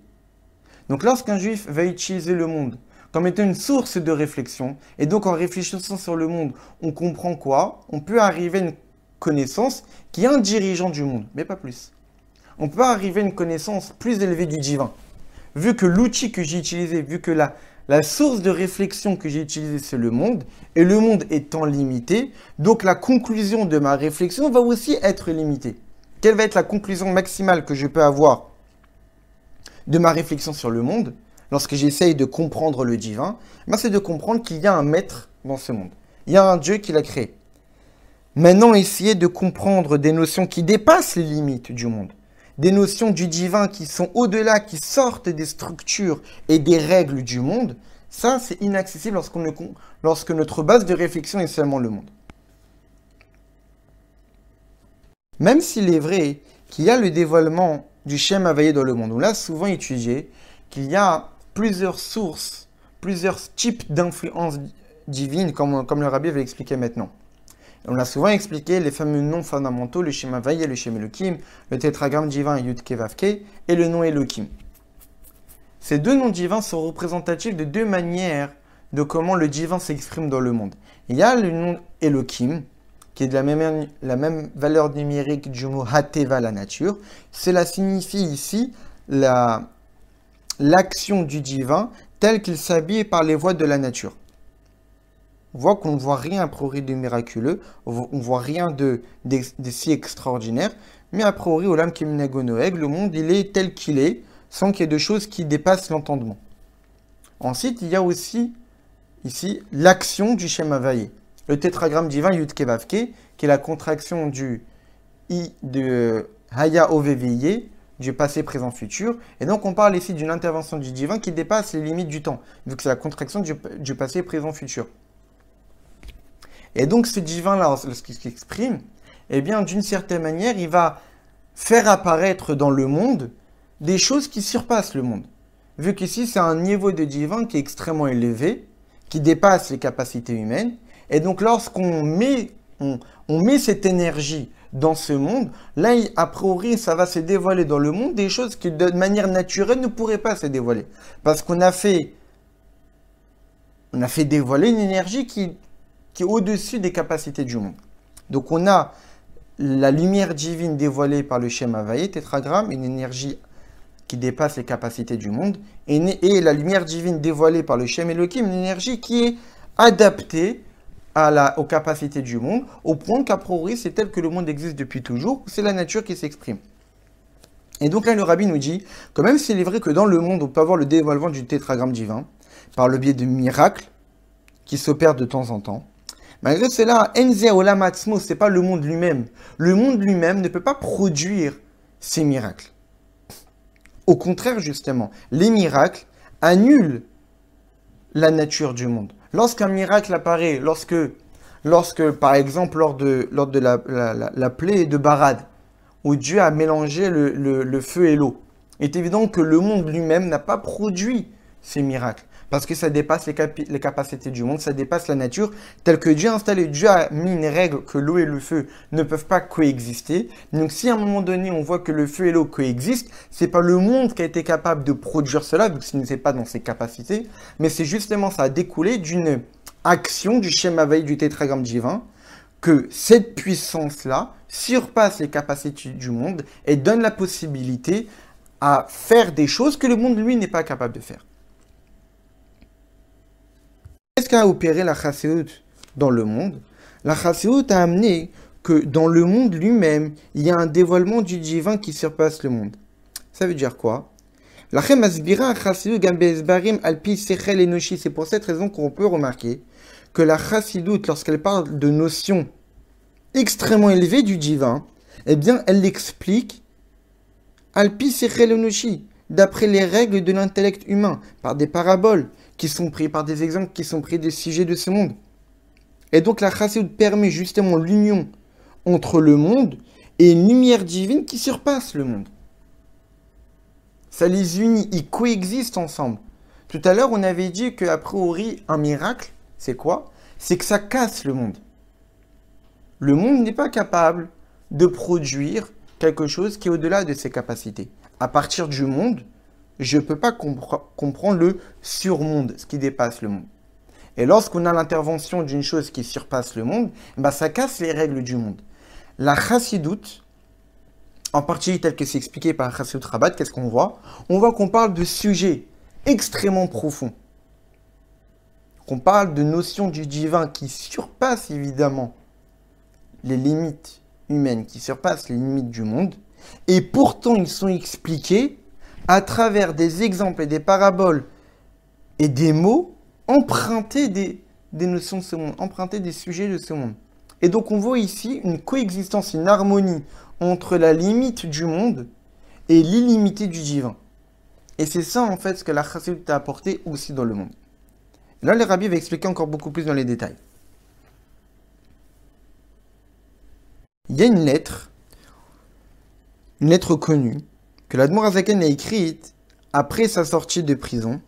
donc lorsqu'un juif va utiliser le monde comme étant une source de réflexion, et donc en réfléchissant sur le monde, on comprend quoi? On peut arriver à une connaissance qui est un dirigeant du monde, mais pas plus. On peut arriver à une connaissance plus élevée du divin. Vu que l'outil que j'ai utilisé, vu que la source de réflexion que j'ai utilisée, c'est le monde, et le monde étant limité, donc la conclusion de ma réflexion va aussi être limitée. Quelle va être la conclusion maximale que je peux avoir de ma réflexion sur le monde, lorsque j'essaye de comprendre le divin, c'est de comprendre qu'il y a un maître dans ce monde. Il y a un Dieu qui l'a créé. Maintenant, essayer de comprendre des notions qui dépassent les limites du monde, des notions du divin qui sont au-delà, qui sortent des structures et des règles du monde, ça c'est inaccessible lorsque notre base de réflexion est seulement le monde. Même s'il est vrai qu'il y a le dévoilement du Shem Havayé dans le monde. On l'a souvent étudié qu'il y a plusieurs sources, plusieurs types d'influences divines, comme le Rabbi va expliquer maintenant. On a souvent expliqué les fameux noms fondamentaux, le Shem Havayé, le Shem Elohim, le tétragramme divin Yud-Ke Vav-Ke et le nom Elohim. Ces deux noms divins sont représentatifs de deux manières de comment le divin s'exprime dans le monde. Il y a le nom Elohim, qui est de la même valeur numérique du mot Hateva, la nature. Cela signifie ici l'action du divin telle qu'il s'habille par les voies de la nature. On voit qu'on ne voit rien a priori de miraculeux, on ne voit rien de si extraordinaire, mais a priori, Olam Keminago Noeg, le monde il est tel qu'il est, sans qu'il y ait de choses qui dépassent l'entendement. Ensuite, il y a aussi ici l'action du Shem Havayé. Le tétragramme divin Yud-Ke Vav-Ke, qui est la contraction du I de Haya Oveveye, du passé, présent, futur. Et donc, on parle ici d'une intervention du divin qui dépasse les limites du temps, vu que c'est la contraction du passé, présent, futur. Et donc, ce divin-là, lorsqu'il s'exprime, eh bien, d'une certaine manière, il va faire apparaître dans le monde des choses qui surpassent le monde. Vu qu'ici, c'est un niveau de divin qui est extrêmement élevé, qui dépasse les capacités humaines. Et donc, lorsqu'on met cette énergie dans ce monde, là, a priori, ça va se dévoiler dans le monde des choses qui, de manière naturelle, ne pourraient pas se dévoiler. Parce qu'on a fait dévoiler une énergie qui est au-dessus des capacités du monde. Donc, on a la lumière divine dévoilée par le Shem Havayé, tétragramme, une énergie qui dépasse les capacités du monde, et la lumière divine dévoilée par le Shem Elohim, une énergie qui est adaptée aux capacités du monde, au point qu'a priori, c'est tel que le monde existe depuis toujours, c'est la nature qui s'exprime. Et donc là, le rabbi nous dit que même s'il est vrai que dans le monde, on peut avoir le dévoilement du tétragramme divin, par le biais de miracles qui s'opèrent de temps en temps, malgré cela, Enze Olam Atzmo, ce n'est pas le monde lui-même. Le monde lui-même ne peut pas produire ces miracles. Au contraire, justement, les miracles annulent la nature du monde. Lorsqu'un miracle apparaît, lorsque par exemple, lors de la plaie de Barad, où Dieu a mélangé le feu et l'eau, il est évident que le monde lui-même n'a pas produit ces miracles. Parce que ça dépasse les capacités du monde, ça dépasse la nature, tel que Dieu a installé. Dieu a mis une règle que l'eau et le feu ne peuvent pas coexister. Donc si à un moment donné, on voit que le feu et l'eau coexistent, c'est pas le monde qui a été capable de produire cela, donc ce n'est pas dans ses capacités, mais c'est justement ça a découlé d'une action du schéma veille du tétragramme divin, que cette puissance-là surpasse les capacités du monde et donne la possibilité à faire des choses que le monde, lui, n'est pas capable de faire. Qu'est-ce qu'a opéré la Chasséut dans le monde? La Chasséut a amené que dans le monde lui-même, il y a un dévoilement du divin qui surpasse le monde. Ça veut dire quoi? C'est pour cette raison qu'on peut remarquer que la Chassidut, lorsqu'elle parle de notions extrêmement élevées du divin, eh bien, elle l'explique Alpi Sechel Enoshi, d'après les règles de l'intellect humain, par des paraboles qui sont pris, par des exemples qui sont pris des sujets de ce monde. Et donc la Chassidut permet justement l'union entre le monde et une lumière divine qui surpasse le monde. Ça les unit, ils coexistent ensemble. Tout à l'heure, on avait dit qu'a priori, un miracle, c'est quoi? C'est que ça casse le monde. Le monde n'est pas capable de produire quelque chose qui est au-delà de ses capacités. À partir du monde, je ne peux pas comprendre le surmonde, ce qui dépasse le monde. Et lorsqu'on a l'intervention d'une chose qui surpasse le monde, bah ça casse les règles du monde. La Chassidut, en partie tel que c'est expliqué par Chassidut Rabat, qu'est-ce qu'on voit? On voit qu'on parle de sujets extrêmement profonds. Qu'on parle de notions du divin qui surpassent évidemment les limites humaines, qui surpassent les limites du monde. Et pourtant, ils sont expliqués à travers des exemples et des paraboles et des mots empruntés des notions de ce monde, empruntés des sujets de ce monde. Et donc on voit ici une coexistence, une harmonie entre la limite du monde et l'illimité du divin. Et c'est ça en fait ce que la Chassidut a apporté aussi dans le monde. Et là, le Rabbi va expliquer encore beaucoup plus dans les détails. Il y a une lettre connue, que l'Admor Hazaken a écrite après sa sortie de prison,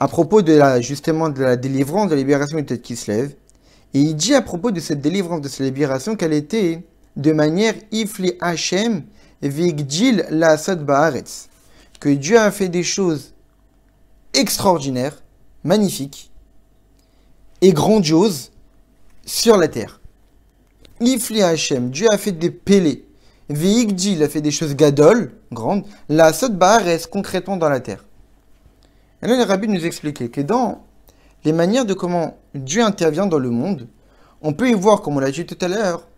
à propos justement de la délivrance, de la libération du tête qui se lève. Et il dit à propos de cette délivrance, de cette libération, qu'elle était de manière Ifli Hashem Vigdil la Asad Baaretz, que Dieu a fait des choses extraordinaires, magnifiques et grandioses sur la terre. Ifli Hashem, Dieu a fait des pélés. Vigdil a fait des choses gadol, grandes. La Asad Baaretz, concrètement dans la terre. Et là, le Rabbi nous expliquait que dans les manières de comment Dieu intervient dans le monde, on peut y voir, comme on l'a dit tout à l'heure,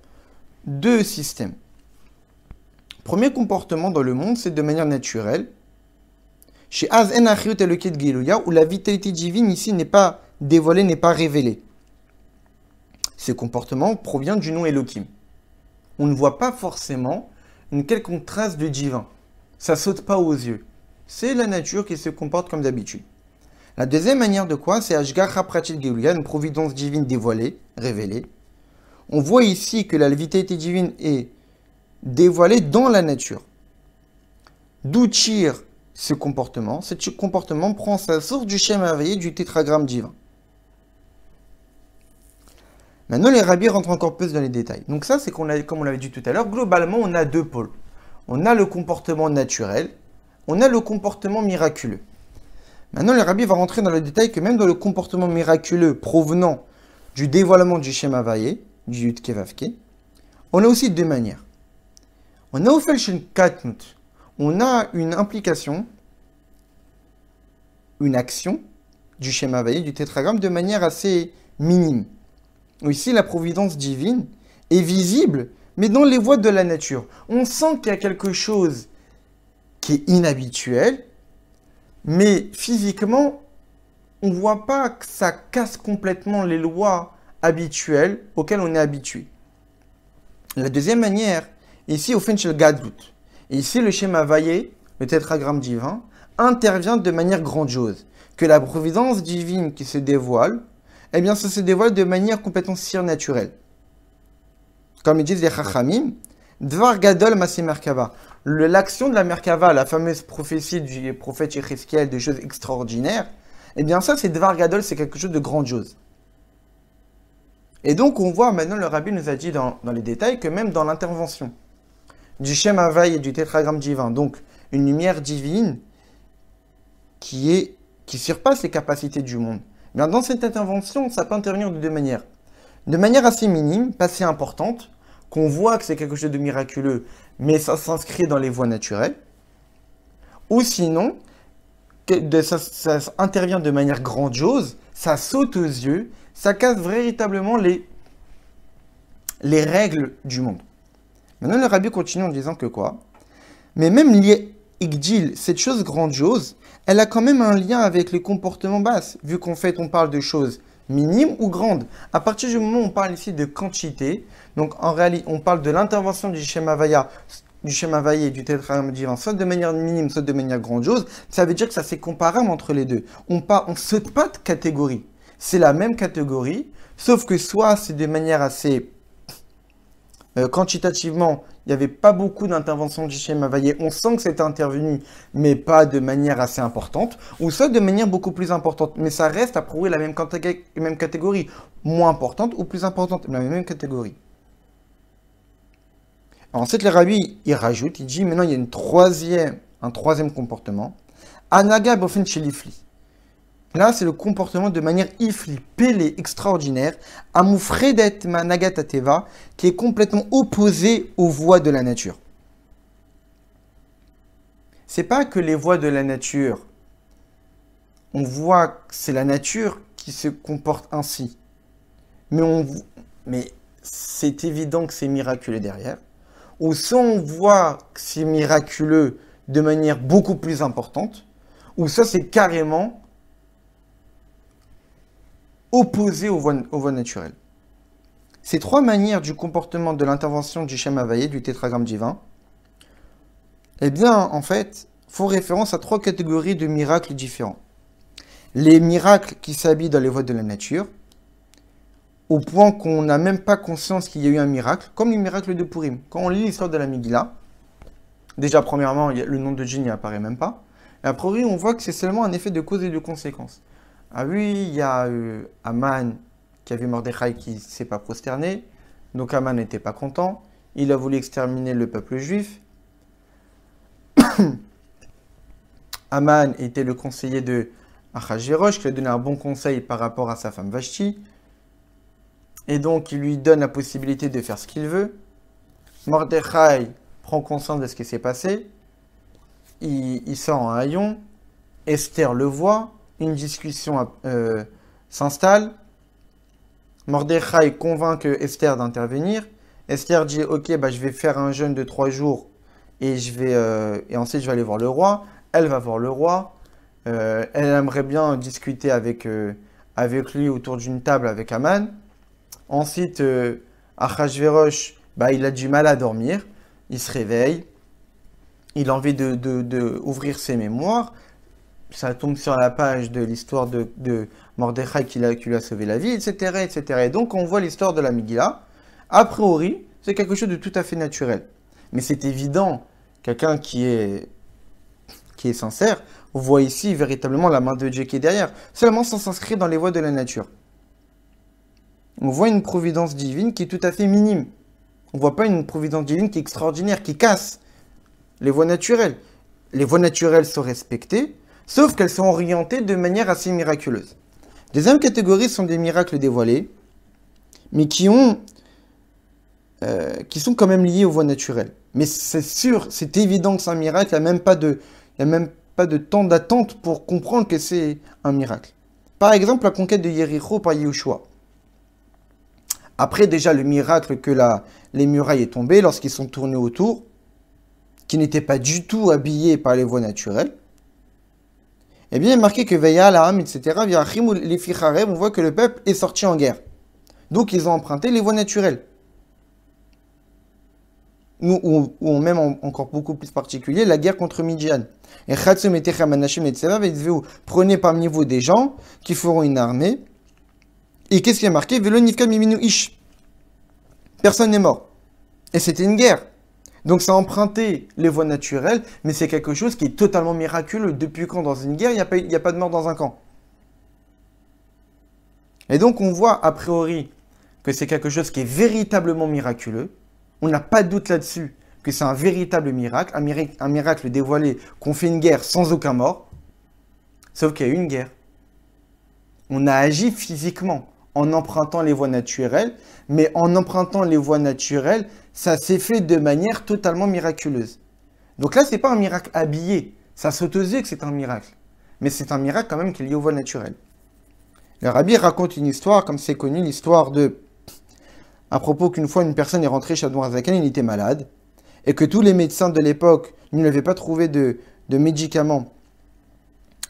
deux systèmes. Premier comportement dans le monde, c'est de manière naturelle. Chez Az En Achriut Elokit Giluya, où la vitalité divine ici n'est pas dévoilée, n'est pas révélée. Ce comportement provient du nom Elohim. On ne voit pas forcément une quelconque trace de divin. Ça saute pas aux yeux. C'est la nature qui se comporte comme d'habitude. La deuxième manière de quoi, c'est Ashgacha Pratit Geluya, une providence divine dévoilée, révélée. On voit ici que la vitalité divine est dévoilée dans la nature. D'où tire ce comportement? Ce comportement prend sa source du schéma éveillé du tétragramme divin. Maintenant, les rabbis rentrent encore plus dans les détails. Donc ça, c'est comme on l'avait dit tout à l'heure, globalement, on a deux pôles. On a le comportement naturel, on a le comportement miraculeux. Maintenant, le rabbi va rentrer dans le détail que même dans le comportement miraculeux provenant du dévoilement du schéma vaillé, du Yud-Ke Vav-Ke, on a aussi deux manières. On a Ofel Shen Katnut, on a une implication, une action du schéma vaillé, du tétragramme, de manière assez minime. où ici la providence divine est visible, mais dans les voies de la nature. On sent qu'il y a quelque chose qui est inhabituel, mais physiquement, on ne voit pas que ça casse complètement les lois habituelles auxquelles on est habitué. La deuxième manière, ici au Finchel Gadlut, et ici le schéma Vaillé, le tétragramme divin, intervient de manière grandiose. Que la providence divine qui se dévoile, eh bien ça se dévoile de manière complètement surnaturelle. Comme ils disent les Chachamim, Dvar Gadol Masi Merkava. L'action de la Merkava, la fameuse prophétie du prophète Yecheskel, des choses extraordinaires, eh bien ça c'est Dvar Gadol, c'est quelque chose de grandiose. Et donc on voit maintenant, le Rabbi nous a dit dans les détails que même dans l'intervention du Shem Havaï et du tétragramme divin, donc une lumière divine qui surpasse les capacités du monde. Bien, dans cette intervention, ça peut intervenir de deux manières. De manière assez minime, pas si importante, qu'on voit que c'est quelque chose de miraculeux, mais ça s'inscrit dans les voies naturelles. Ou sinon, ça intervient de manière grandiose, ça saute aux yeux, ça casse véritablement les règles du monde. Maintenant, le Rabbi continue en disant que quoi? Mais même lié Igdil, cette chose grandiose, elle a quand même un lien avec les comportements basses, vu qu'en fait on parle de choses minimes ou grandes. À partir du moment où on parle ici de quantité, donc en réalité on parle de l'intervention du schéma Vaillé et du tétragramme divin, soit de manière minime, soit de manière grandiose, ça veut dire que ça c'est comparable entre les deux. On saute pas de catégorie. C'est la même catégorie, sauf que soit c'est de manière assez quantitativement, il n'y avait pas beaucoup d'interventions du schéma Vaillé. On sent que c'était intervenu, mais pas de manière assez importante, ou soit de manière beaucoup plus importante. Mais ça reste à prouver la même catégorie, moins importante ou plus importante, mais la même catégorie. Alors, ensuite, le Rabbi, il rajoute, il dit, maintenant il y a un troisième comportement. Anaga bofen shelifli. Là, c'est le comportement de manière ifli, pélé, extraordinaire, amoufredet managateva, qui est complètement opposé aux voies de la nature. C'est pas que les voies de la nature, on voit que c'est la nature qui se comporte ainsi. Mais c'est évident que c'est miraculeux derrière. Ou soit on voit que c'est miraculeux de manière beaucoup plus importante, ou ça c'est carrément opposé aux voies naturelles. Ces trois manières du comportement de l'intervention du schéma Vaillé, du tétragramme divin, eh bien, en fait, font référence à trois catégories de miracles différents. Les miracles qui s'habillent dans les voies de la nature, au point qu'on n'a même pas conscience qu'il y a eu un miracle, comme les miracles de Purim. Quand on lit l'histoire de la Megillah, déjà, premièrement, le nom de Dieu n'y apparaît même pas, et a priori, on voit que c'est seulement un effet de cause et de conséquence. Ah oui, il y a Aman qui a vu Mordechai qui ne s'est pas prosterné. Donc Aman n'était pas content. Il a voulu exterminer le peuple juif. Aman était le conseiller de Achashverosh qui lui a donné un bon conseil par rapport à sa femme Vashti. Et donc il lui donne la possibilité de faire ce qu'il veut. Mordechai prend conscience de ce qui s'est passé. Il sort en haillon. Esther le voit. Une discussion s'installe. Mordechai convainc Esther d'intervenir. Esther dit ok, je vais faire un jeûne de 3 jours et ensuite je vais aller voir le roi. Elle va voir le roi. Elle aimerait bien discuter avec lui autour d'une table avec Aman. Ensuite, Achashverosh, il a du mal à dormir. Il se réveille. Il a envie de ouvrir ses mémoires. Ça tombe sur la page de l'histoire de Mordechai qui lui a sauvé la vie, etc., etc. Et donc, on voit l'histoire de la Megillah. A priori, c'est quelque chose de tout à fait naturel. Mais c'est évident, quelqu'un qui est sincère, voit ici véritablement la main de Dieu qui est derrière. Seulement, ça s'inscrit dans les voies de la nature. On voit une providence divine qui est tout à fait minime. On ne voit pas une providence divine qui est extraordinaire, qui casse les voies naturelles. Les voies naturelles sont respectées, sauf qu'elles sont orientées de manière assez miraculeuse. Deuxième catégorie sont des miracles dévoilés, mais qui sont quand même liés aux voies naturelles. Mais c'est sûr, c'est évident que c'est un miracle, il n'y a même pas de temps d'attente pour comprendre que c'est un miracle. Par exemple, la conquête de Yéricho par Yehoshua. Après déjà le miracle que les murailles est tombées lorsqu'ils sont tournés autour, qui n'étaient pas du tout habillés par les voies naturelles, eh bien il est marqué que Veya l'Am, etc., via Achim les Ficharev, on voit que le peuple est sorti en guerre. Donc ils ont emprunté les voies naturelles. Ou même encore beaucoup plus particulier, la guerre contre Midian. Et Khatsum et Techam Anashim et Tseva, prenez parmi vous des gens qui feront une armée. Et qu'est-ce qui est marqué? Velo Nifka Miminu Ish. Personne n'est mort. Et c'était une guerre. Donc ça a emprunté les voies naturelles, mais c'est quelque chose qui est totalement miraculeux. Depuis quand dans une guerre, il n'y a pas de mort dans un camp? Et donc on voit a priori que c'est quelque chose qui est véritablement miraculeux. On n'a pas de doute là-dessus que c'est un véritable miracle, un miracle dévoilé, qu'on fait une guerre sans aucun mort. Sauf qu'il y a eu une guerre. On a agi physiquement en empruntant les voies naturelles, mais en empruntant les voies naturelles, ça s'est fait de manière totalement miraculeuse. Donc là, ce n'est pas un miracle habillé. Ça s'autose que c'est un miracle. Mais c'est un miracle quand même qui est lié aux voies naturelles. Le rabbi raconte une histoire, comme c'est connu, l'histoire à propos qu'une fois une personne est rentrée chez Admor Zaken, il était malade, et que tous les médecins de l'époque ne lui avaient pas trouvé de médicaments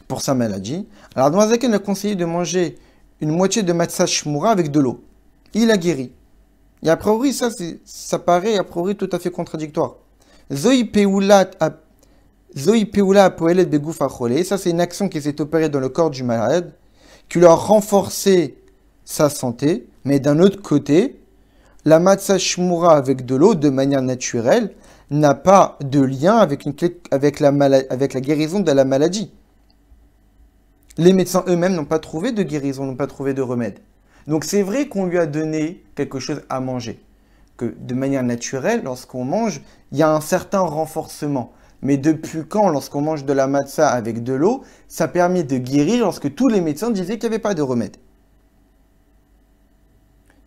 pour sa maladie. Alors Admor Zaken a conseillé de manger une moitié de matzah shmura avec de l'eau. Il a guéri. Et a priori, ça paraît a priori tout à fait contradictoire. Zoi peula apoelet begouf achole. Ça, c'est une action qui s'est opérée dans le corps du malade, qui lui a renforcé sa santé. Mais d'un autre côté, la matzah shmura avec de l'eau, de manière naturelle, n'a pas de lien avec la guérison de la maladie. Les médecins eux-mêmes n'ont pas trouvé de guérison, n'ont pas trouvé de remède. Donc c'est vrai qu'on lui a donné quelque chose à manger. Que de manière naturelle, lorsqu'on mange, il y a un certain renforcement. Mais depuis quand, lorsqu'on mange de la matzah avec de l'eau, ça permet de guérir lorsque tous les médecins disaient qu'il n'y avait pas de remède.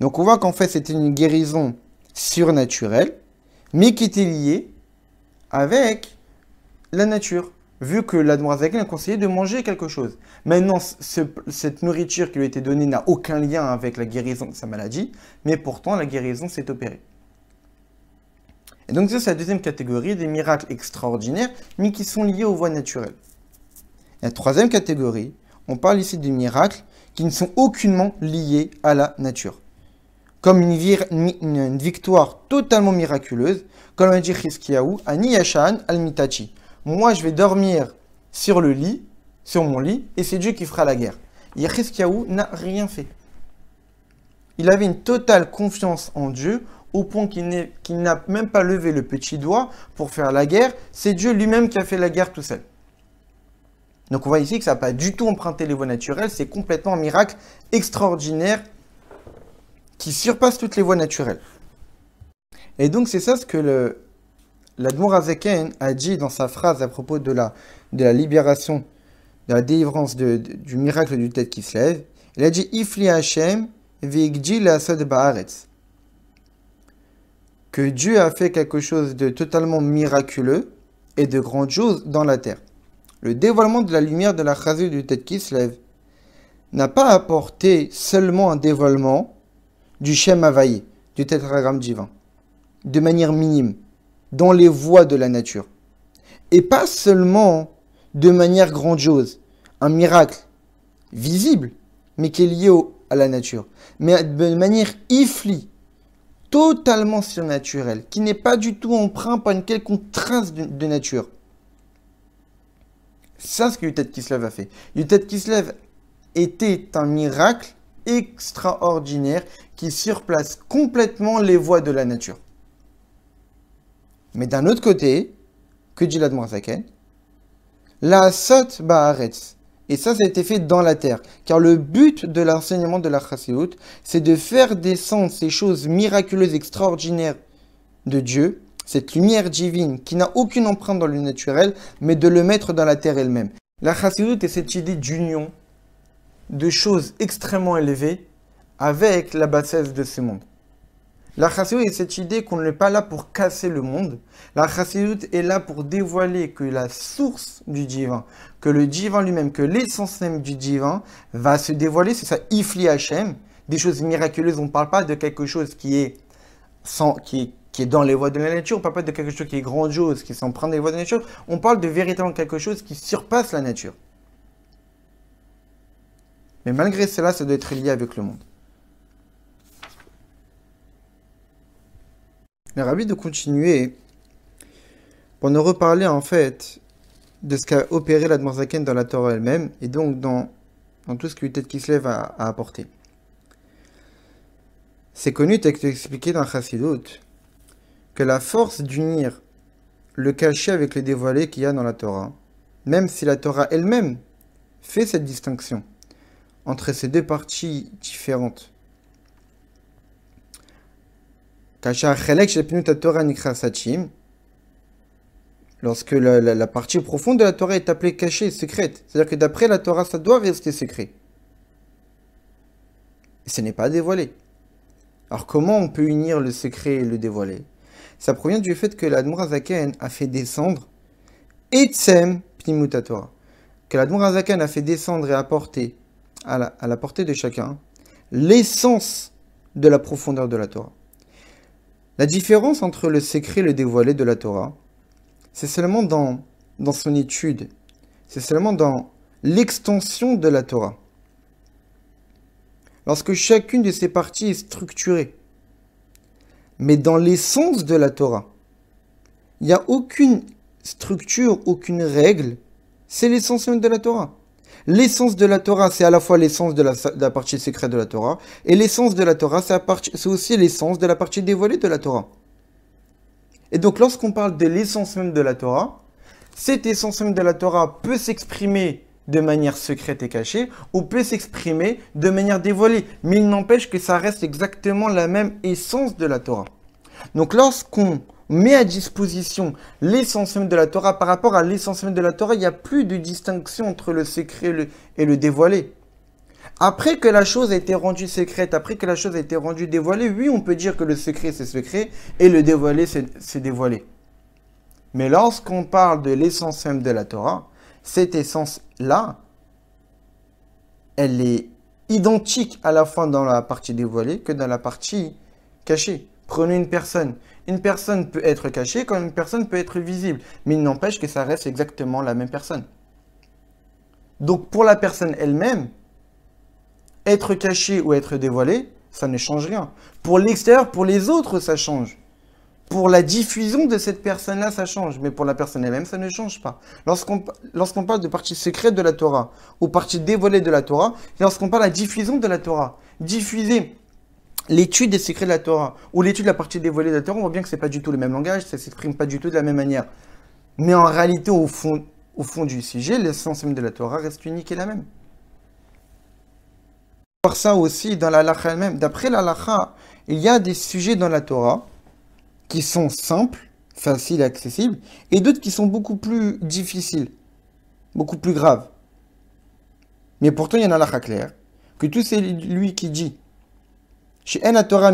Donc on voit qu'en fait c'était une guérison surnaturelle, mais qui était liée avec la nature. Vu que l'Admor Zaken a conseillé de manger quelque chose. Maintenant, cette nourriture qui lui a été donnée n'a aucun lien avec la guérison de sa maladie, mais pourtant la guérison s'est opérée. Et donc ça, c'est la deuxième catégorie des miracles extraordinaires, mais qui sont liés aux voies naturelles. Et la troisième catégorie, on parle ici des miracles qui ne sont aucunement liés à la nature. Comme une victoire totalement miraculeuse, comme l'a dit Chizkiyahu, Ani Yashan al-Mitachi. Moi, je vais dormir sur mon lit, et c'est Dieu qui fera la guerre. Et Chizkiyahu n'a rien fait. Il avait une totale confiance en Dieu, au point qu'il n'a même pas levé le petit doigt pour faire la guerre. C'est Dieu lui-même qui a fait la guerre tout seul. Donc on voit ici que ça n'a pas du tout emprunté les voies naturelles, c'est complètement un miracle extraordinaire qui surpasse toutes les voies naturelles. Et donc c'est ça ce que l'Admor Zaken a dit dans sa phrase à propos de la libération, de la délivrance du miracle du tête qui se lève. Il a dit « Ifli Hashem ve'igdi le'asod ba'aretz » que Dieu a fait quelque chose de totalement miraculeux et de grandiose dans la terre. Le dévoilement de la lumière de la chazut du tête qui se lève n'a pas apporté seulement un dévoilement du Shem Havaï, du tétragramme divin, de manière minime, dans les voies de la nature. Et pas seulement de manière grandiose, un miracle visible, mais qui est lié à la nature, mais de manière ifli, totalement surnaturelle, qui n'est pas du tout empreint par une quelconque trace de nature. C'est ce que Yutet Kislev a fait. Yutet Kislev était un miracle extraordinaire qui surplace complètement les voies de la nature. Mais d'un autre côté, que dit l'Admor Zaken? La sot ba'aretz. Et ça a été fait dans la terre. Car le but de l'enseignement de la Chassidut, c'est de faire descendre ces choses miraculeuses, extraordinaires de Dieu, cette lumière divine qui n'a aucune empreinte dans le naturel, mais de le mettre dans la terre elle-même. La Chassidut est cette idée d'union de choses extrêmement élevées avec la bassesse de ce monde. La Chassidut est cette idée qu'on n'est pas là pour casser le monde. La Chassidut est là pour dévoiler que la source du divin, que le divin lui-même, que l'essence même du divin va se dévoiler, c'est ça, Ifli Hashem, des choses miraculeuses, on ne parle pas de quelque chose qui est, qui est dans les voies de la nature, on ne parle pas de quelque chose qui est grandiose, qui s'emprunte des voies de la nature, on parle de véritablement quelque chose qui surpasse la nature. Mais malgré cela, ça doit être lié avec le monde. Le rabbi de continuer pour nous reparler en fait de ce qu'a opéré l'Admor Zaken dans la Torah elle-même et donc dans tout ce que Yutet Kislev a apporté. C'est connu, texte expliqué dans Chassidut, que la force d'unir le caché avec le dévoilé qu'il y a dans la Torah, même si la Torah elle-même fait cette distinction entre ces deux parties différentes. Lorsque la partie profonde de la Torah est appelée cachée, secrète. C'est-à-dire que d'après la Torah, ça doit rester secret. Et ce n'est pas dévoilé. Alors comment on peut unir le secret et le dévoilé? Ça provient du fait que l'Admor HaZaken a fait descendre Etzem Pnimut HaTorah. Que l'Admor HaZaken a fait descendre et apporter à la portée de chacun l'essence de la profondeur de la Torah. La différence entre le secret et le dévoilé de la Torah, c'est seulement dans son étude, c'est seulement dans l'extension de la Torah. Lorsque chacune de ces parties est structurée, mais dans l'essence de la Torah, il n'y a aucune structure, aucune règle, c'est l'essence même de la Torah. L'essence de la Torah, c'est à la fois l'essence de la partie secrète de la Torah, et l'essence de la Torah, c'est aussi l'essence de la partie dévoilée de la Torah. Et donc, lorsqu'on parle de l'essence même de la Torah, cette essence même de la Torah peut s'exprimer de manière secrète et cachée, ou peut s'exprimer de manière dévoilée. Mais il n'empêche que ça reste exactement la même essence de la Torah. Donc, lorsqu'on met à disposition l'essence même de la Torah par rapport à l'essence même de la Torah, il n'y a plus de distinction entre le secret et le dévoilé. Après que la chose a été rendue secrète, après que la chose a été rendue dévoilée, oui, on peut dire que le secret c'est secret et le dévoilé c'est dévoilé. Mais lorsqu'on parle de l'essence même de la Torah, cette essence-là, elle est identique à la fois dans la partie dévoilée que dans la partie cachée. Prenez une personne. Une personne peut être cachée comme une personne peut être visible. Mais il n'empêche que ça reste exactement la même personne. Donc pour la personne elle-même, être caché ou être dévoilé, ça ne change rien. Pour l'extérieur, pour les autres, ça change. Pour la diffusion de cette personne-là, ça change. Mais pour la personne elle-même, ça ne change pas. Lorsqu'on parle de partie secrète de la Torah ou partie dévoilée de la Torah, lorsqu'on parle de la diffusion de la Torah, diffuser l'étude des secrets de la Torah ou l'étude de la partie dévoilée de la Torah, on voit bien que ce n'est pas du tout le même langage, ça ne s'exprime pas du tout de la même manière. Mais en réalité, au fond du sujet, l'essence même de la Torah reste unique et la même. On va voir ça aussi dans la halakha elle-même. D'après la halakha, il y a des sujets dans la Torah qui sont simples, faciles et accessibles, et d'autres qui sont beaucoup plus difficiles, beaucoup plus graves. Mais pourtant, il y en a la halakha claire, que tout c'est lui qui dit que la Torah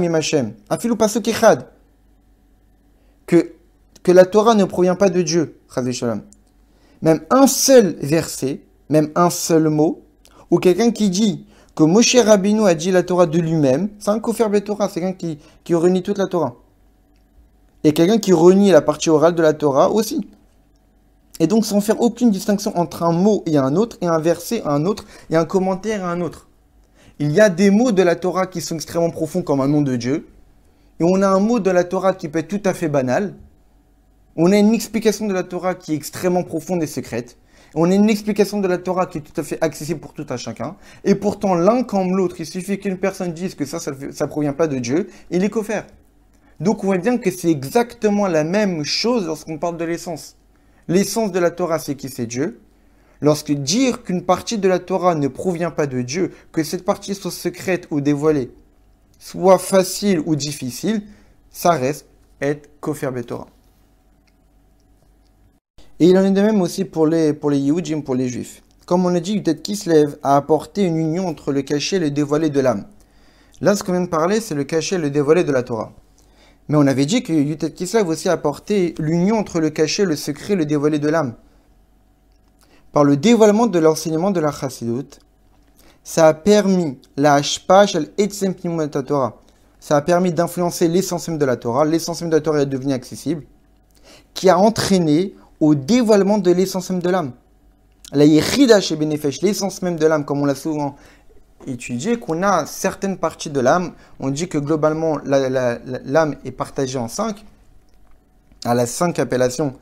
ne provient pas de Dieu, même un seul verset, même un seul mot, ou quelqu'un qui dit que Moshe Rabbeinu a dit la Torah de lui-même, c'est un kofer beTorah, c'est quelqu'un qui renie toute la Torah. Et quelqu'un qui renie la partie orale de la Torah aussi. Et donc sans faire aucune distinction entre un mot et un autre, et un verset et un autre, et un commentaire et un autre. Il y a des mots de la Torah qui sont extrêmement profonds comme un nom de Dieu, et on a un mot de la Torah qui peut être tout à fait banal. On a une explication de la Torah qui est extrêmement profonde et secrète. On a une explication de la Torah qui est tout à fait accessible pour tout à chacun. Et pourtant, l'un comme l'autre, il suffit qu'une personne dise que ça provient pas de Dieu, et il est kofer. Donc on voit bien que c'est exactement la même chose lorsqu'on parle de l'essence. L'essence de la Torah, c'est qui? C'est Dieu. Lorsque dire qu'une partie de la Torah ne provient pas de Dieu, que cette partie soit secrète ou dévoilée, soit facile ou difficile, ça reste être kofer beTorah. Et il en est de même aussi pour les Yehudim, pour les Juifs. Comme on a dit, Yutet Kislev a apporté une union entre le caché et le dévoilé de l'âme. Là, ce qu'on vient de parler, c'est le caché et le dévoilé de la Torah. Mais on avait dit que Yutet Kislev aussi a apporté l'union entre le caché, le secret et le dévoilé de l'âme. Par le dévoilement de l'enseignement de la Chassidut, ça a permis la hashpash al-etzem pnimut Torah. Ça a permis d'influencer l'essence même de la Torah. L'essence même de la Torah est devenue accessible, qui a entraîné au dévoilement de l'essence même de l'âme. La yechida chez Benefesh, l'essence même de l'âme, comme on l'a souvent étudié, qu'on a certaines parties de l'âme. On dit que globalement, l'âme est partagée en 5. Elle a 5 appellations,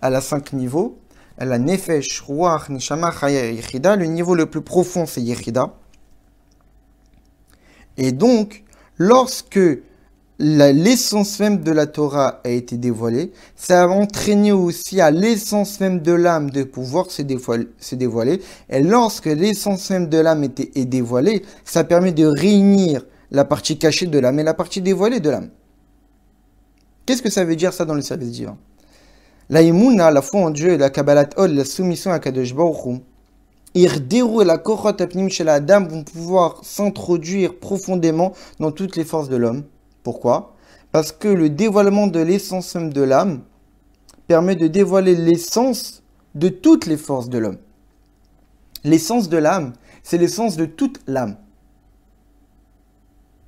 elle a 5 niveaux. Elle a Nefesh, Ruach, Neshama, Chaya et Yechida. Le niveau le plus profond, c'est Yechida. Et donc, lorsque l'essence même de la Torah a été dévoilée, ça a entraîné aussi à l'essence même de l'âme de pouvoir se dévoiler. Et lorsque l'essence même de l'âme est dévoilée, ça permet de réunir la partie cachée de l'âme et la partie dévoilée de l'âme. Qu'est-ce que ça veut dire ça dans le service divin? La imuna, la foi en Dieu, et la kabbalat ol, la soumission à Kadosh Baruch Hu, Irderu et la korot apnim chez la dame vont pouvoir s'introduire profondément dans toutes les forces de l'homme. Pourquoi? Parce que le dévoilement de l'essence même de l'âme permet de dévoiler l'essence de toutes les forces de l'homme. L'essence de l'âme, c'est l'essence de toute l'âme.